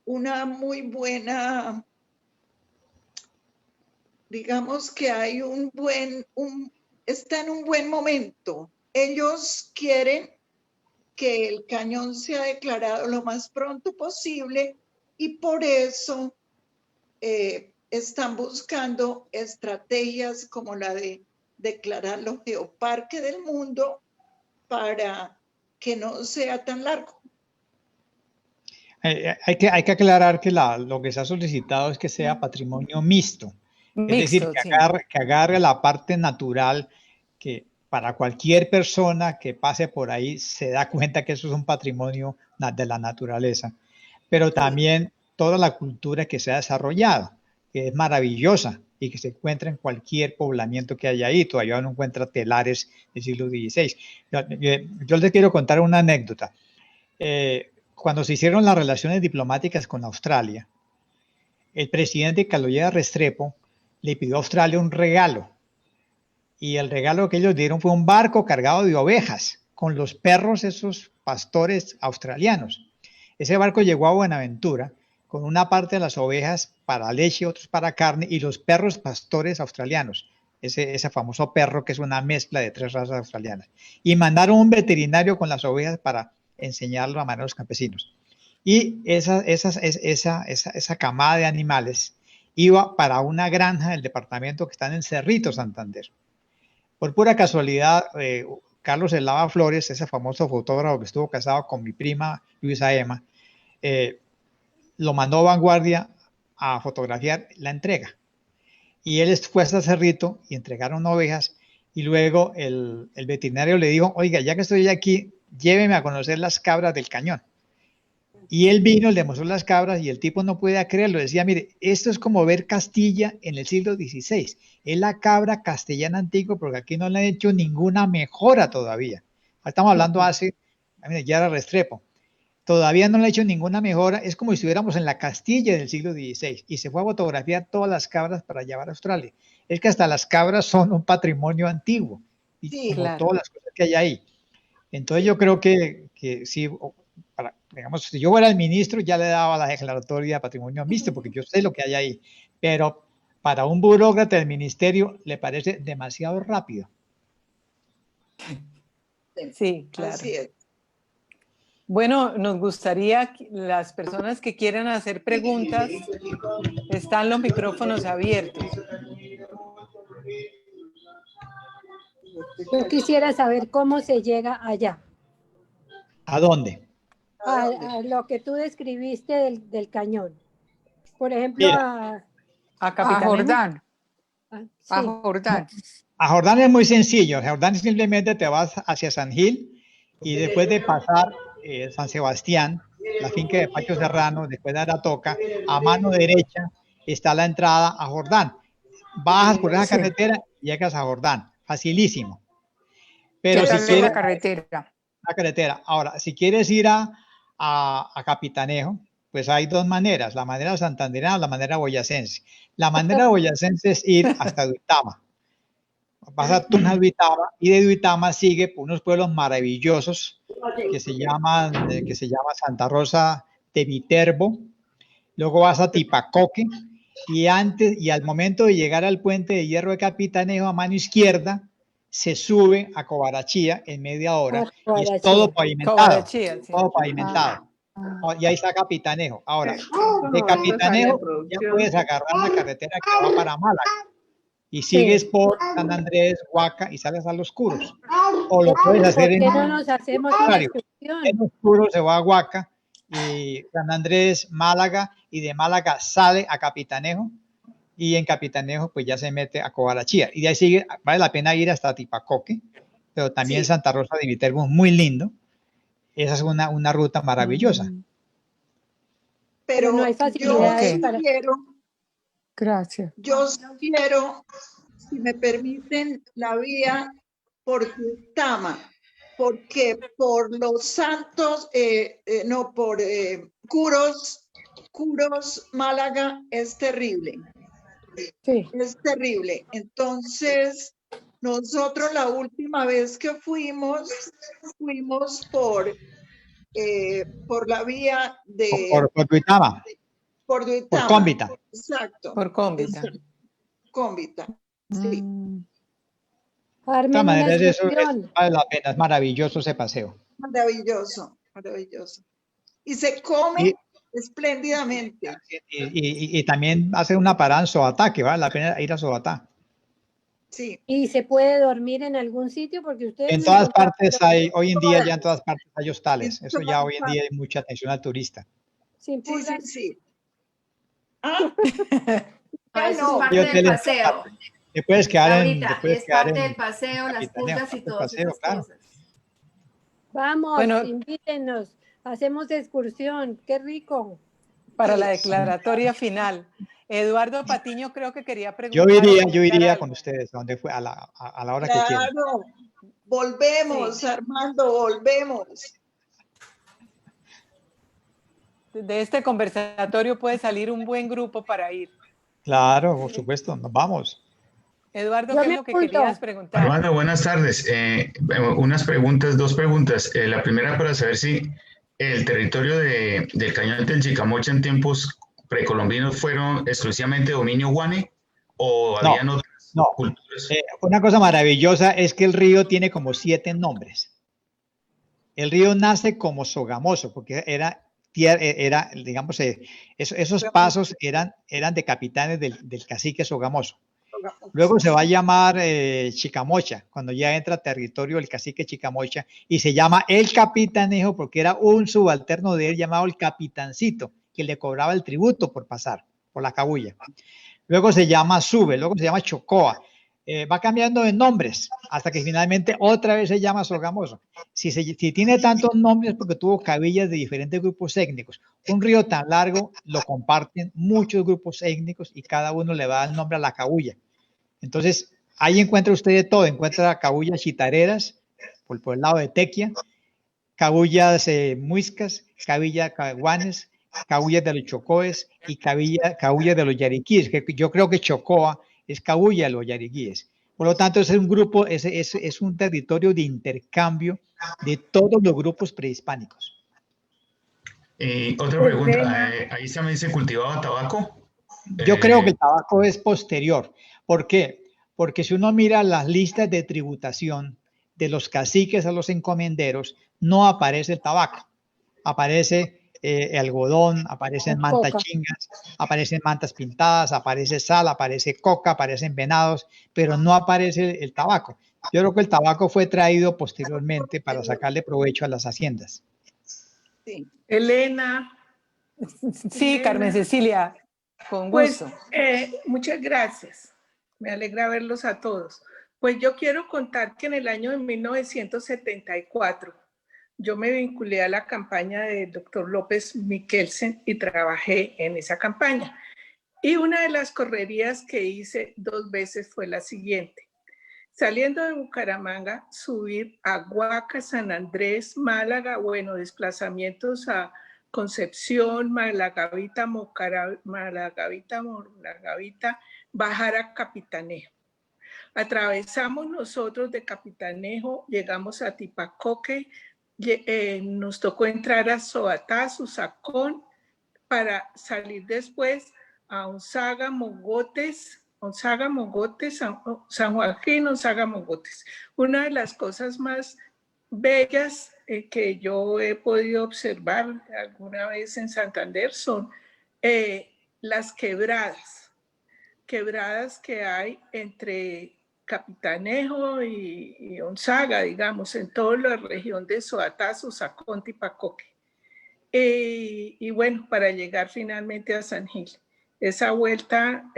una muy buena, digamos que hay está en un buen momento. Ellos quieren que el cañón sea declarado lo más pronto posible y por eso están buscando estrategias como la de declararlo geoparque del mundo para que no sea tan largo. Hay que aclarar que lo que se ha solicitado es que sea patrimonio mixto. Es decir, Mixto, sí. que agarre la parte natural, que para cualquier persona que pase por ahí se da cuenta que eso es un patrimonio de la naturaleza, pero también toda la cultura que se ha desarrollado, que es maravillosa y que se encuentra en cualquier poblamiento que haya ahí. Todavía uno encuentra telares del siglo XVI. Yo les quiero contar una anécdota. Cuando se hicieron las relaciones diplomáticas con Australia, el presidente Calloyeda Restrepo le pidió a Australia un regalo, y el regalo que ellos dieron fue un barco cargado de ovejas con los perros, esos pastores australianos. Ese barco llegó a Buenaventura con una parte de las ovejas para leche, otros para carne, y los perros pastores australianos, ese famoso perro que es una mezcla de 3 razas australianas, y mandaron un veterinario con las ovejas para enseñarlo a manejar a los campesinos. Y esa camada de animales iba para una granja del departamento que está en Cerrito, Santander. Por pura casualidad, Carlos Eslava Flores, ese famoso fotógrafo que estuvo casado con mi prima Luisa Emma, lo mandó a Vanguardia a fotografiar la entrega. Y él fue hasta Cerrito y entregaron ovejas, y luego el veterinario le dijo: oiga, ya que estoy aquí, lléveme a conocer las cabras del cañón. Y él vino, le mostró las cabras, y el tipo no podía creerlo. Decía: mire, esto es como ver Castilla en el siglo XVI. Es la cabra castellana antigua, porque aquí no le han hecho ninguna mejora todavía. Estamos hablando hace, ya era Restrepo. Todavía no le han hecho ninguna mejora. Es como si estuviéramos en la Castilla del siglo XVI. Y se fue a fotografiar todas las cabras para llevar a Australia. Es que hasta las cabras son un patrimonio antiguo. Y Sí, como claro. todas las cosas que hay ahí. Entonces yo creo que sí, digamos, si yo fuera el ministro, ya le daba la declaratoria de patrimonio mixto, porque yo sé lo que hay ahí. Pero para un burócrata del ministerio le parece demasiado rápido. Sí, claro. así es. Bueno, nos gustaría, las personas que quieran hacer preguntas, están los micrófonos abiertos. Yo quisiera saber cómo se llega allá, ¿A dónde? a lo que tú describiste del cañón. Por ejemplo, Mira. A A Capitanejo. Jordán, sí. a Jordán. A Jordán es muy sencillo. A Jordán simplemente te vas hacia San Gil, y después de pasar San Sebastián, la finca de Pacho Serrano, después de Aratoca, a mano derecha está la entrada a Jordán. Bajas por esa Sí. carretera y llegas a Jordán. Facilísimo. Pero ¿Qué si tal es quieres la carretera? la carretera. Ahora, si quieres ir a Capitanejo, pues hay dos maneras: la manera santandereana o la manera boyacense. La manera boyacense es ir hasta Duitama. Vas a Tunja, Duitama, y de Duitama sigue por unos pueblos maravillosos que se llama Santa Rosa de Viterbo. Luego vas a Tipacoque, y al momento de llegar al puente de hierro de Capitanejo, a mano izquierda se sube a Covarachía en media hora, y es todo pavimentado. Covarachía, sí. Todo pavimentado. Y ahí está Capitanejo. Ahora, de Capitanejo ya puedes agarrar la carretera que va para Málaga y sigues por San Andrés, Huaca, y sales a Los Curos. O lo puedes ¿Por hacer qué en no nos hacemos una contrario. excursión? En Los Curos se va a Huaca, y San Andrés, Málaga, y de Málaga sale a Capitanejo, y en Capitanejo pues ya se mete a Covarachía, y de ahí sigue. Vale la pena ir hasta Tipacoque, pero también Sí. Santa Rosa de Viterbo es muy lindo. Esa es una ruta maravillosa. Pero no hay yo facilidades para... Gracias. yo sugiero, si me permiten, la vía por Duitama, porque por Los Santos, no, por Curos, Málaga, es terrible. Sí. Es terrible. Entonces, nosotros la última vez que fuimos por la vía de Por Duitama, por por Duitama. Cómbita. Exacto. Por Cómbita. Cómbita, sí. De Armen todas una maneras, eso excursión. vale la pena, es maravilloso ese paseo. Maravilloso, maravilloso. Y se come Y, espléndidamente. y también hacer una parada en Sobatá, que vale la pena ir a Sobatá. Sí. ¿Y se puede dormir en algún sitio? Porque ustedes En me todas contaron partes hay, hoy en día ya en todas partes hay En hostales. Eso ya todas hoy en día hay mucha atención al turista. sin Sí, sí, pulgas. sí. Ah, Ah, eso es no. parte Hay del hoteles en todas paseo. partes. Te puedes quedar en, te Laurita, puedes es quedar parte del en paseo, las Capitaneo, pulgas y el todas paseo, esas claro. cosas. Vamos, Bueno. invítenos, hacemos excursión, qué rico. Para la declaratoria final. Eduardo Patiño creo que quería Yo preguntar. iría con ustedes, donde fue, a la hora que quieran. Claro. Volvemos, Sí. Armando, volvemos. De este conversatorio puede salir un buen grupo para ir. Claro, por supuesto, nos vamos. Eduardo, Yo ¿qué es me lo que apunto. querías preguntar? Armando, buenas tardes. Dos preguntas. La primera para saber si el territorio del Cañón del Chicamocha en tiempos precolombinos fueron exclusivamente dominio guane o No, habían otras no. culturas. Una cosa maravillosa es que el río tiene como 7 nombres. El río nace como Sogamoso, porque era digamos, esos pasos eran de capitanes del cacique Sogamoso. Luego se va a llamar Chicamocha, cuando ya entra a territorio del cacique Chicamocha, y se llama el Capitanejo porque era un subalterno de él llamado el Capitancito, que le cobraba el tributo por pasar, por la cabulla. Luego se llama Sube, luego se llama Chocoa. Va cambiando de nombres hasta que finalmente otra vez se llama Sogamoso. Si tiene tantos nombres es porque tuvo cabillas de diferentes grupos étnicos. Un río tan largo lo comparten muchos grupos étnicos y cada uno le va a dar el nombre a la cabulla. Entonces, ahí encuentra usted de todo. Encuentra cabullas chitareras por el lado de Tequia, cabullas muiscas, cabullas caguanes, cabullas de los chocoes y cabullas de los yariquíes. Que yo creo que Chocoa es cabulla de los yariquíes. Por lo tanto, es un grupo, es un territorio de intercambio de todos los grupos prehispánicos. Otra pregunta, ¿ahí también se cultivaba tabaco? Yo creo que el tabaco es posterior. ¿Por qué? Porque si uno mira las listas de tributación de los caciques a los encomenderos, no aparece el tabaco. Aparece algodón, aparecen mantas chingas, aparecen mantas pintadas, aparece sal, aparece coca, aparecen venados, pero no aparece el tabaco. Yo creo que el tabaco fue traído posteriormente para sacarle provecho a las haciendas. Sí. Elena. Sí, Carmen Cecilia, con Pues gusto. muchas gracias. Me alegra verlos a todos. Pues yo quiero contar que en el año de 1974 yo me vinculé a la campaña del doctor López Mikkelsen y trabajé en esa campaña. Y una de las correrías que hice 2 veces fue la siguiente. Saliendo de Bucaramanga, subir a Huaca, San Andrés, Málaga, bueno, desplazamientos a Concepción, Malagavita, bajar a Capitanejo. Atravesamos nosotros de Capitanejo, llegamos a Tipacoque, nos tocó entrar a Sobatá, Susacón, para salir después a Onzaga, Mogotes, San Joaquín, Onzaga, Mogotes. Una de las cosas más bellas que yo he podido observar alguna vez en Santander son las quebradas que hay entre Capitanejo y Onzaga, digamos, en toda la región de Soatá, Susacón, Tipacoque. Y bueno, para llegar finalmente a San Gil. Esa vuelta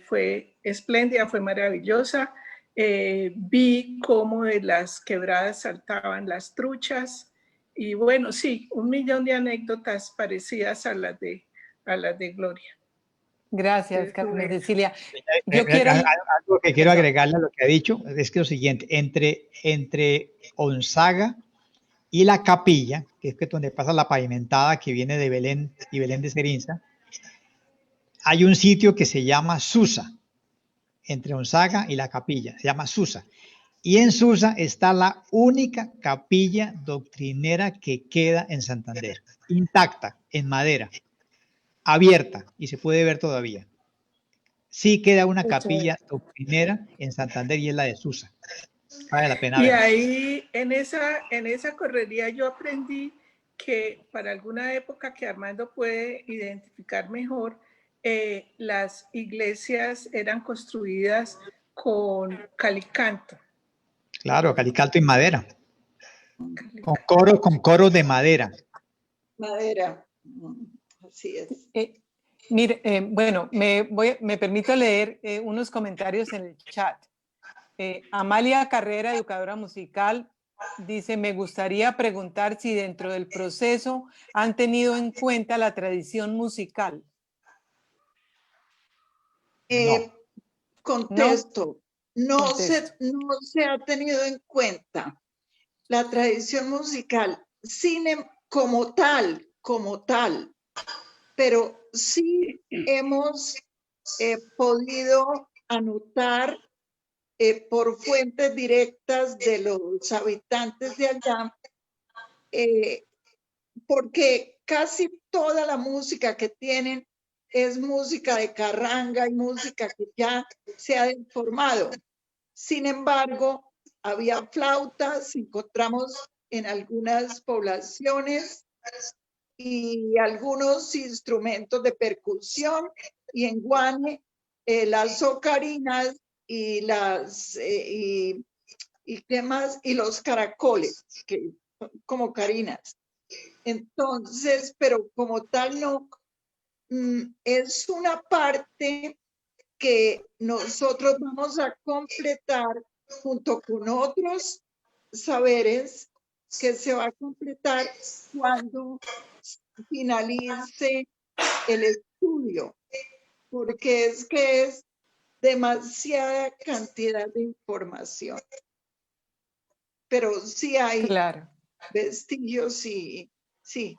fue espléndida, fue maravillosa. Vi cómo de las quebradas saltaban las truchas. Y bueno, sí, 1.000.000 de anécdotas parecidas a las de Gloria. Gracias, Carmen Cecilia. Yo quiero... Algo que quiero agregarle a lo que ha dicho es que lo siguiente, entre Onzaga y la capilla, que es donde pasa la pavimentada que viene de Belén y Belén de Cerinza, hay un sitio que se llama Susa, entre Onzaga y la capilla, se llama Susa. Y en Susa está la única capilla doctrinera que queda en Santander, intacta, en madera, abierta y se puede ver todavía. Sí queda una capilla doctrinera en Santander y es la de Susa. Vale la pena Y ver. ahí en esa correría yo aprendí que para alguna época que Armando puede identificar mejor, las iglesias eran construidas con calicanto. Claro, calicanto y madera. Con coro de madera. Madera. Así es. Mire, bueno, me permito leer unos comentarios en el chat. Amalia Carrera, educadora musical, dice, me gustaría preguntar si dentro del proceso han tenido en cuenta la tradición musical. Contesto, no se ha tenido en cuenta la tradición musical como tal, pero sí hemos podido anotar por fuentes directas de los habitantes de allá, porque casi toda la música que tienen es música de carranga y música que ya se ha deformado. Sin embargo, había flautas, encontramos en algunas poblaciones y algunos instrumentos de percusión, y en Guane las ocarinas y las y qué más, y los caracoles, que son como carinas. Entonces, pero como tal no, es una parte que nosotros vamos a completar junto con otros saberes que se va a completar cuando finalice el estudio, porque es que es demasiada cantidad de información. Pero sí hay vestigios y sí.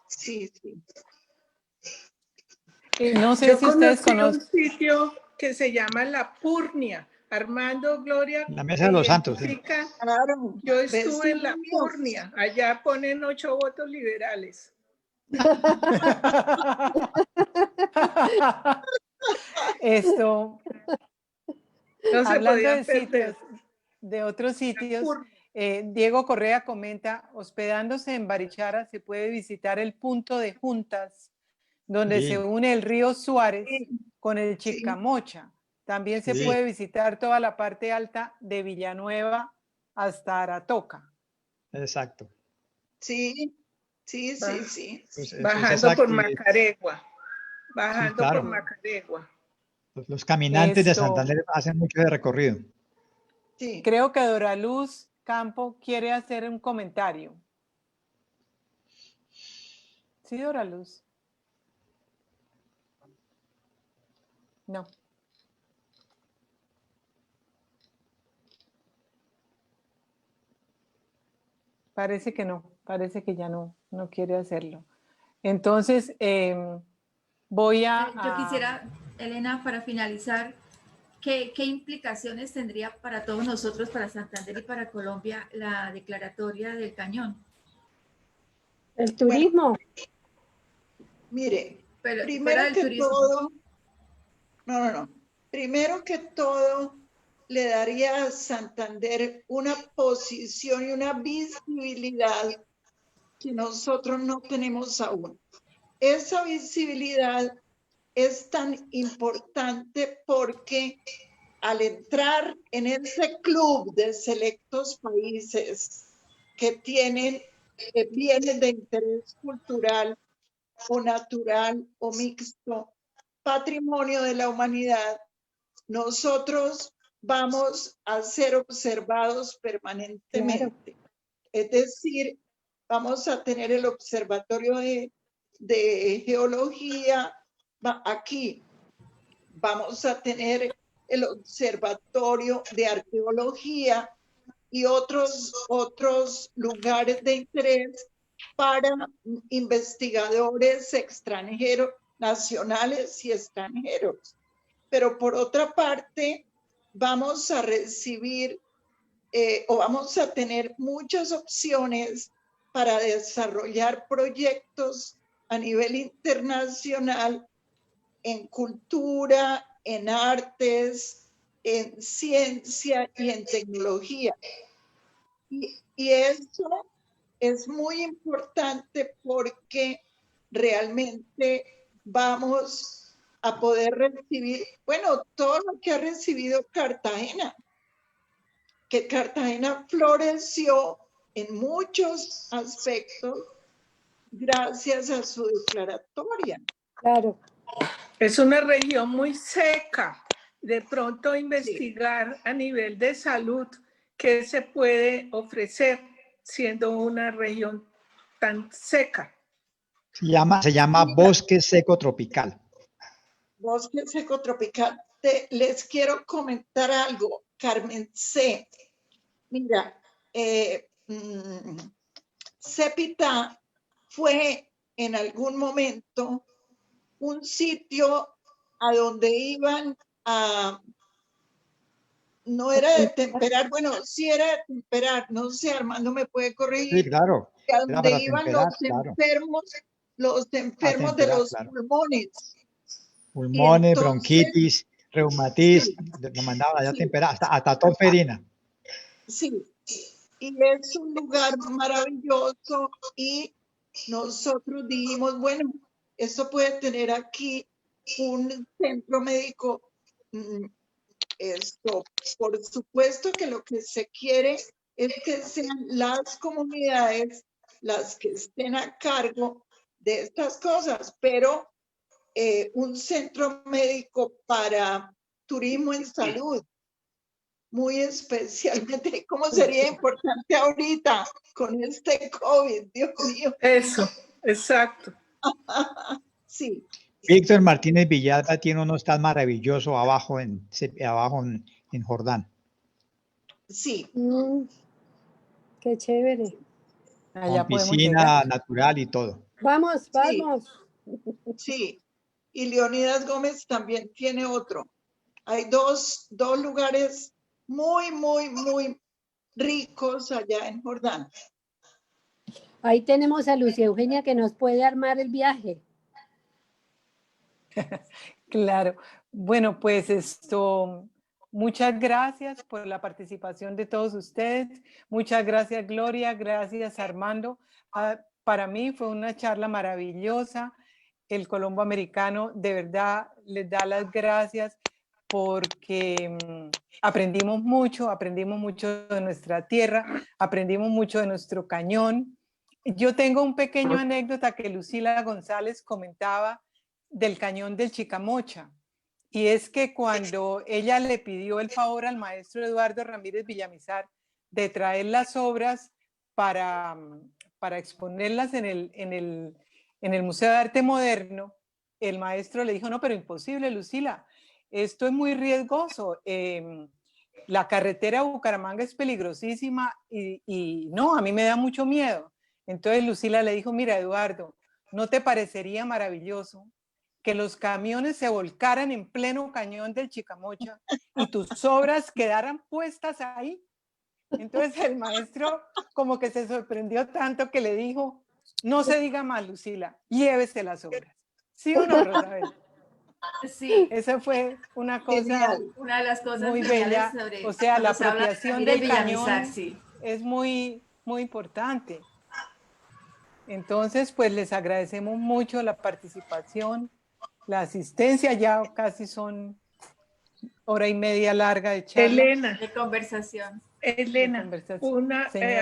No sé Yo si ustedes conocen conocen un sitio que se llama La Purnia. Armando, Gloria. La Mesa de los Santos. Sí. Claro, yo estuve en La Purnia. Allá ponen 8 votos liberales. Esto, No se hablando de podían perder. sitios, de otros sitios, Diego Correa comenta, hospedándose en Barichara se puede visitar el punto de juntas, donde Sí. se une el río Suárez con el Chicamocha. También se puede visitar toda la parte alta de Villanueva hasta Aratoca. Exacto. Sí. Pues bajando por Macaregua. Bajando claro. por Macaregua. Los caminantes de Santander hacen mucho de recorrido. Sí. Creo que Doraluz Campo quiere hacer un comentario. ¿Sí, Doraluz? No. Parece que no, parece que ya no quiere hacerlo. Entonces, voy a... Yo quisiera, Elena, para finalizar, ¿qué implicaciones tendría para todos nosotros, para Santander y para Colombia, la declaratoria del cañón? El turismo. Bueno, mire, Pero, primero que todo, le daría a Santander una posición y una visibilidad que nosotros no tenemos aún. Esa visibilidad es tan importante porque al entrar en ese club de selectos países que tienen bienes de interés cultural o natural o mixto, patrimonio de la humanidad, nosotros vamos a ser observados permanentemente. Claro. Es decir, vamos a tener el observatorio de geología aquí, vamos a tener el observatorio de arqueología y otros lugares de interés para investigadores extranjeros, nacionales y extranjeros. Pero por otra parte, vamos a recibir o vamos a tener muchas opciones para desarrollar proyectos a nivel internacional en cultura, en artes, en ciencia y en tecnología. Y eso es muy importante porque realmente vamos a poder recibir, bueno, todo lo que ha recibido Cartagena, que Cartagena floreció en muchos aspectos gracias a su declaratoria. Claro. Es una región muy seca. De pronto investigar a nivel de salud qué se puede ofrecer siendo una región tan seca. Se llama bosque seco tropical. Bosque seco tropical. Les quiero comentar algo, Carmen C. Mira, Cepita fue en algún momento un sitio a donde iban a, no era de temperar, bueno, sí era de temperar, no sé, Armando me puede corregir. Sí, claro. A Era donde para iban temperar, claro. los enfermos de temperar, los claro. pulmones. Pulmones, entonces, bronquitis, reumatitis, sí, lo mandaban allá a sí. temperar, hasta torferina. Sí, y es un lugar maravilloso y nosotros dijimos, bueno, esto puede tener aquí un centro médico. Esto, por supuesto que lo que se quiere es que sean las comunidades las que estén a cargo de estas cosas, pero un centro médico para turismo en salud, muy especialmente, ¿cómo sería importante ahorita con este COVID? Dios mío. Eso, exacto. Sí. Víctor Martínez Villalba tiene un hostal maravilloso abajo en Jordán. Sí. Qué chévere. Allá Con podemos piscina llegar. natural y todo. Vamos, vamos. Sí. Y Leonidas Gómez también tiene otro. Hay dos lugares muy, muy, muy ricos allá en Jordán. Ahí tenemos a Lucia Eugenia que nos puede armar el viaje. Claro. Bueno, pues muchas gracias por la participación de todos ustedes. Muchas gracias, Gloria. Gracias, Armando. Para mí fue una charla maravillosa. El Colombo Americano de verdad les da las gracias porque aprendimos mucho de nuestra tierra, aprendimos mucho de nuestro cañón. Yo tengo un pequeño anécdota que Lucila González comentaba del cañón del Chicamocha, y es que cuando ella le pidió el favor al maestro Eduardo Ramírez Villamizar de traer las obras para exponerlas en el Museo de Arte Moderno, el maestro le dijo, no, pero imposible, Lucila, esto es muy riesgoso, la carretera a Bucaramanga es peligrosísima y no, a mí me da mucho miedo. Entonces Lucila le dijo, mira, Eduardo, ¿no te parecería maravilloso que los camiones se volcaran en pleno cañón del Chicamocha y tus obras quedaran puestas ahí? Entonces el maestro como que se sorprendió tanto que le dijo, no se diga más, Lucila, llévese las obras. ¿Sí o no, Rosabel? Sí. Esa fue una cosa una de las cosas muy bella. O sea, la apropiación del cañón sí, es muy, muy importante. Entonces, pues les agradecemos mucho la participación, la asistencia, ya casi son hora y media larga de charla. Elena. De conversación. Elena,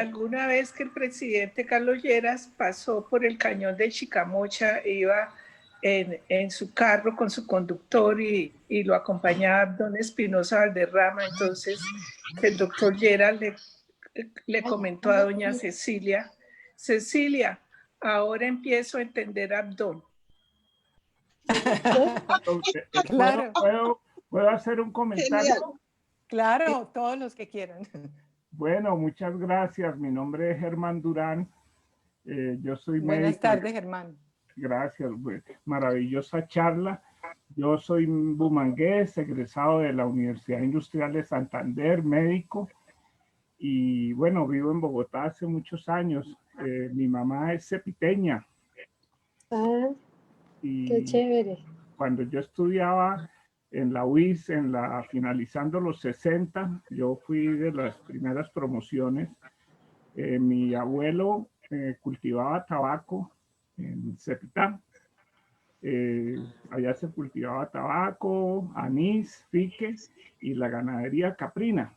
alguna vez que el presidente Carlos Lleras pasó por el cañón de Chicamocha, iba en su carro con su conductor y lo acompañaba don Espinosa Valderrama, entonces el doctor Lleras le comentó a doña Cecilia, Cecilia, ahora empiezo a entender a Abdón. Claro. ¿Puedo hacer un comentario? Claro, todos los que quieran. Bueno, muchas gracias. Mi nombre es Germán Durán. Yo soy médico. Buenas tardes, Germán. Gracias. Maravillosa charla. Yo soy bumangués, egresado de la Universidad Industrial de Santander, médico. Y bueno, vivo en Bogotá hace muchos años. Mi mamá es cepiteña. Ah, qué chévere. Cuando yo estudiaba en la UIS, finalizando los 60, yo fui de las primeras promociones Mi abuelo cultivaba tabaco en Cepitá. Allá se cultivaba tabaco, anís, fique y la ganadería caprina.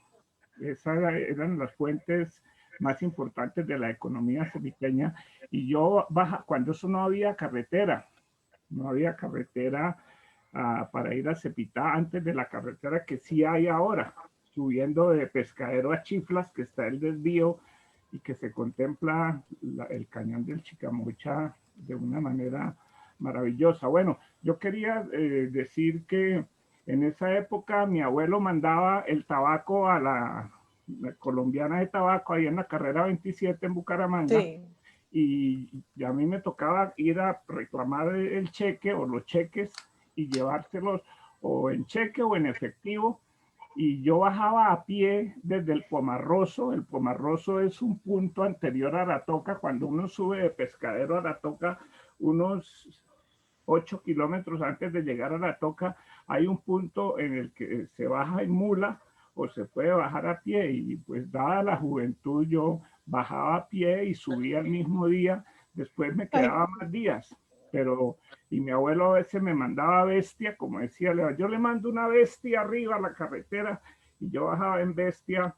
Esas eran las fuentes más importantes de la economía cepiteña. Y yo cuando eso no había carretera para ir a Cepitá antes de la carretera que sí hay ahora, subiendo de Pescadero a Chiflas, que está el desvío y que se contempla el cañón del Chicamocha de una manera maravillosa. Bueno, yo quería decir que en esa época mi abuelo mandaba el tabaco a la colombiana de tabaco ahí en la carrera 27 en Bucaramanga. Sí. Y a mí me tocaba ir a reclamar el cheque o los cheques y llevárselos o en cheque o en efectivo. Y yo bajaba a pie desde el Pomarroso. El Pomarroso es un punto anterior a Aratoca. Cuando uno sube de Pescadero a Aratoca, unos 8 kilómetros antes de llegar a Aratoca, hay un punto en el que se baja en mula o se puede bajar a pie. Y pues dada la juventud, yo bajaba a pie y subía el mismo día. Después me quedaba más días. Y mi abuelo a veces me mandaba bestia, como decía, yo le mando una bestia arriba a la carretera, y yo bajaba en bestia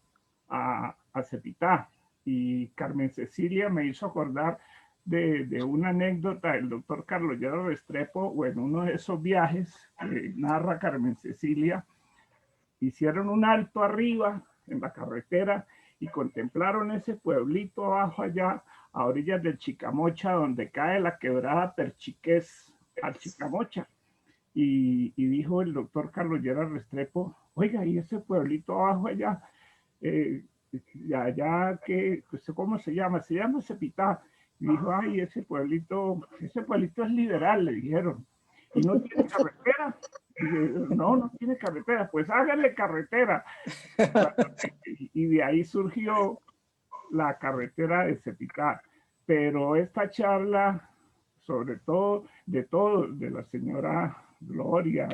a Cepitá. Y Carmen Cecilia me hizo acordar de una anécdota del doctor Carlos Lleras Restrepo, o en uno de esos viajes que narra Carmen Cecilia, hicieron un alto arriba en la carretera y contemplaron ese pueblito abajo allá, a orillas del Chicamocha, donde cae la quebrada Perchiqués al Chicamocha. Y dijo el doctor Carlos Lleras Restrepo, oiga, ¿y ese pueblito abajo allá? Allá, ¿cómo se llama? Se llama Cepitá. Y dijo, ay, ese pueblito es liberal, le dijeron. ¿Y no tiene carretera? No tiene carretera. Pues háganle carretera. Y de ahí surgió la carretera de Cepitá. Pero esta charla, sobre todo de la señora Gloria,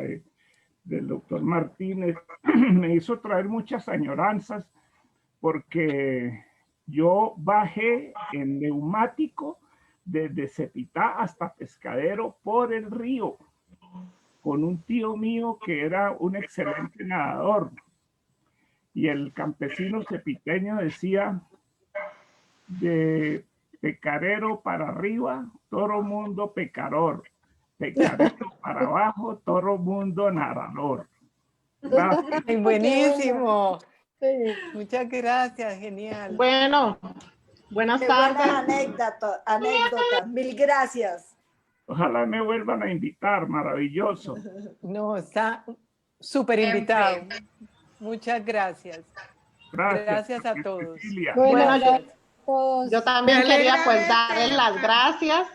del doctor Martínez, me hizo traer muchas añoranzas, porque yo bajé en neumático desde Cepitá hasta Pescadero por el río, con un tío mío que era un excelente nadador. Y el campesino cepiteño decía, de pecarero para arriba, todo mundo pecador. Pecarero para abajo, todo mundo nadador. Gracias. Buenísimo. Sí. Muchas gracias, genial. Bueno, buenas tardes. Anécdota. Mil gracias. Ojalá me vuelvan a invitar, maravilloso. No, está súper invitado. Muchas gracias. Gracias a todos. Bueno, yo también quería pues darles las gracias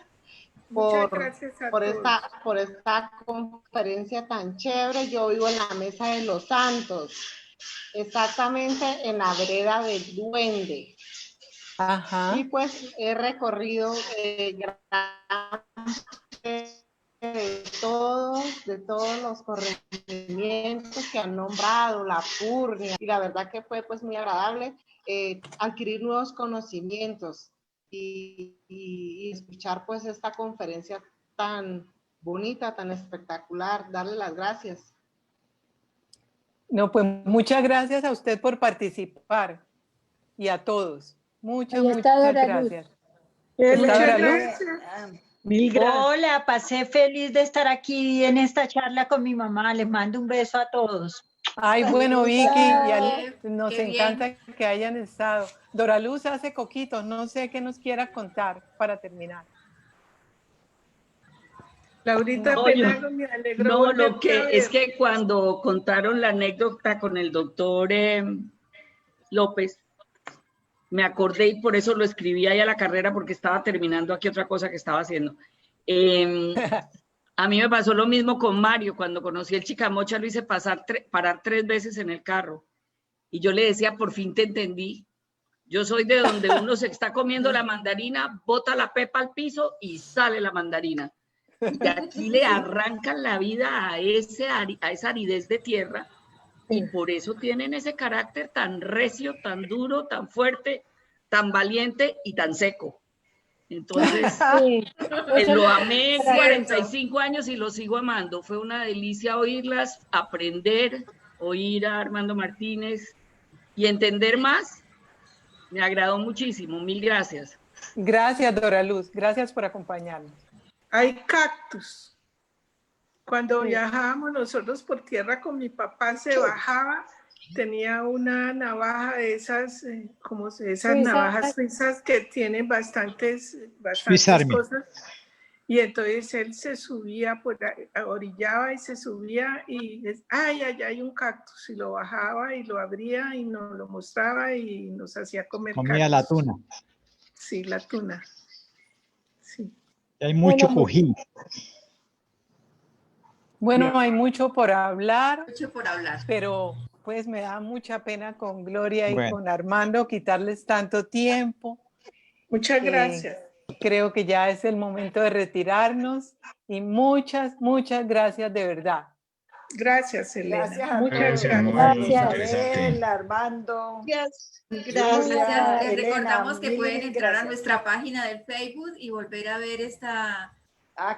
por esta conferencia tan chévere. Yo vivo en la Mesa de los Santos, exactamente en la vereda del Duende. Ajá. Y pues he recorrido de todos los corregimientos que han nombrado, la Purnia, y la verdad que fue pues muy agradable adquirir nuevos conocimientos y escuchar pues esta conferencia tan bonita, tan espectacular. Darle las gracias. No, pues muchas gracias a usted por participar y a todos. Muchas gracias. Muchas gracias. Mil gracias. Hola, pasé feliz de estar aquí en esta charla con mi mamá. Les mando un beso a todos. Ay, bueno, Vicky, nos encanta que hayan estado. Doraluz hace coquitos, no sé qué nos quiera contar para terminar. Laurita, me alegro. No, lo que es que cuando contaron la anécdota con el doctor López, me acordé y por eso lo escribí ahí a la carrera, porque estaba terminando aquí otra cosa que estaba haciendo. A mí me pasó lo mismo con Mario. Cuando conocí el Chicamocha lo hice parar 3 veces en el carro. Y yo le decía, por fin te entendí. Yo soy de donde uno se está comiendo la mandarina, bota la pepa al piso y sale la mandarina. Y aquí le arrancan la vida a esa aridez de tierra. Y por eso tienen ese carácter tan recio, tan duro, tan fuerte, tan valiente y tan seco. Entonces, Sí. lo amé Cierto. 45 años y lo sigo amando. Fue una delicia oírlas, aprender, oír a Armando Martínez y entender más. Me agradó muchísimo. Mil gracias. Gracias, Dora Luz. Gracias por acompañarnos. Hay cactus. Cuando Sí. viajábamos nosotros por tierra con mi papá, se bajaba, tenía una navaja de esas, como esas Suizas. navajas suizas que tienen bastantes Swiss Army. cosas. Y entonces él se subía, orillaba y se subía y ay, allá hay un cactus. Y lo bajaba y lo abría y nos lo mostraba y nos hacía comer Comía la cactus. tuna. Sí, la tuna. Sí. Y hay mucho Bueno, cojín. Bueno, hay mucho por hablar, Mucho por hablar. pero pues me da mucha pena con Gloria y Bueno. con Armando quitarles tanto tiempo. Muchas gracias. Creo que ya es el momento de retirarnos y muchas gracias de verdad. Gracias, Elena. Gracias a Muchas todos. muy Gracias. interesante. Armando. Gracias. Gracias. Julia, Les Elena, recordamos que mil pueden entrar a gracias. nuestra página del Facebook y volver a ver esta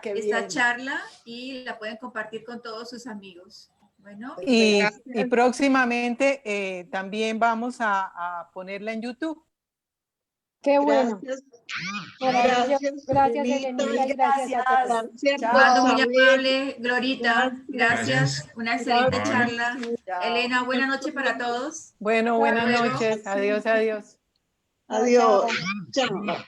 Qué bien. charla y la pueden compartir con todos sus amigos. Bueno, Y próximamente también vamos a ponerla en YouTube. qué bueno. Gracias. Maravilloso. Gracias, Elenita, y gracias a todos. Gracias, Armando, muy Isabel. amable. Glorita, gracias. Una excelente Gracias. charla. Chao. Elena, buena noche para todos. Bueno, buenas Hasta luego. noches. Adiós, adiós. Adiós. Chao.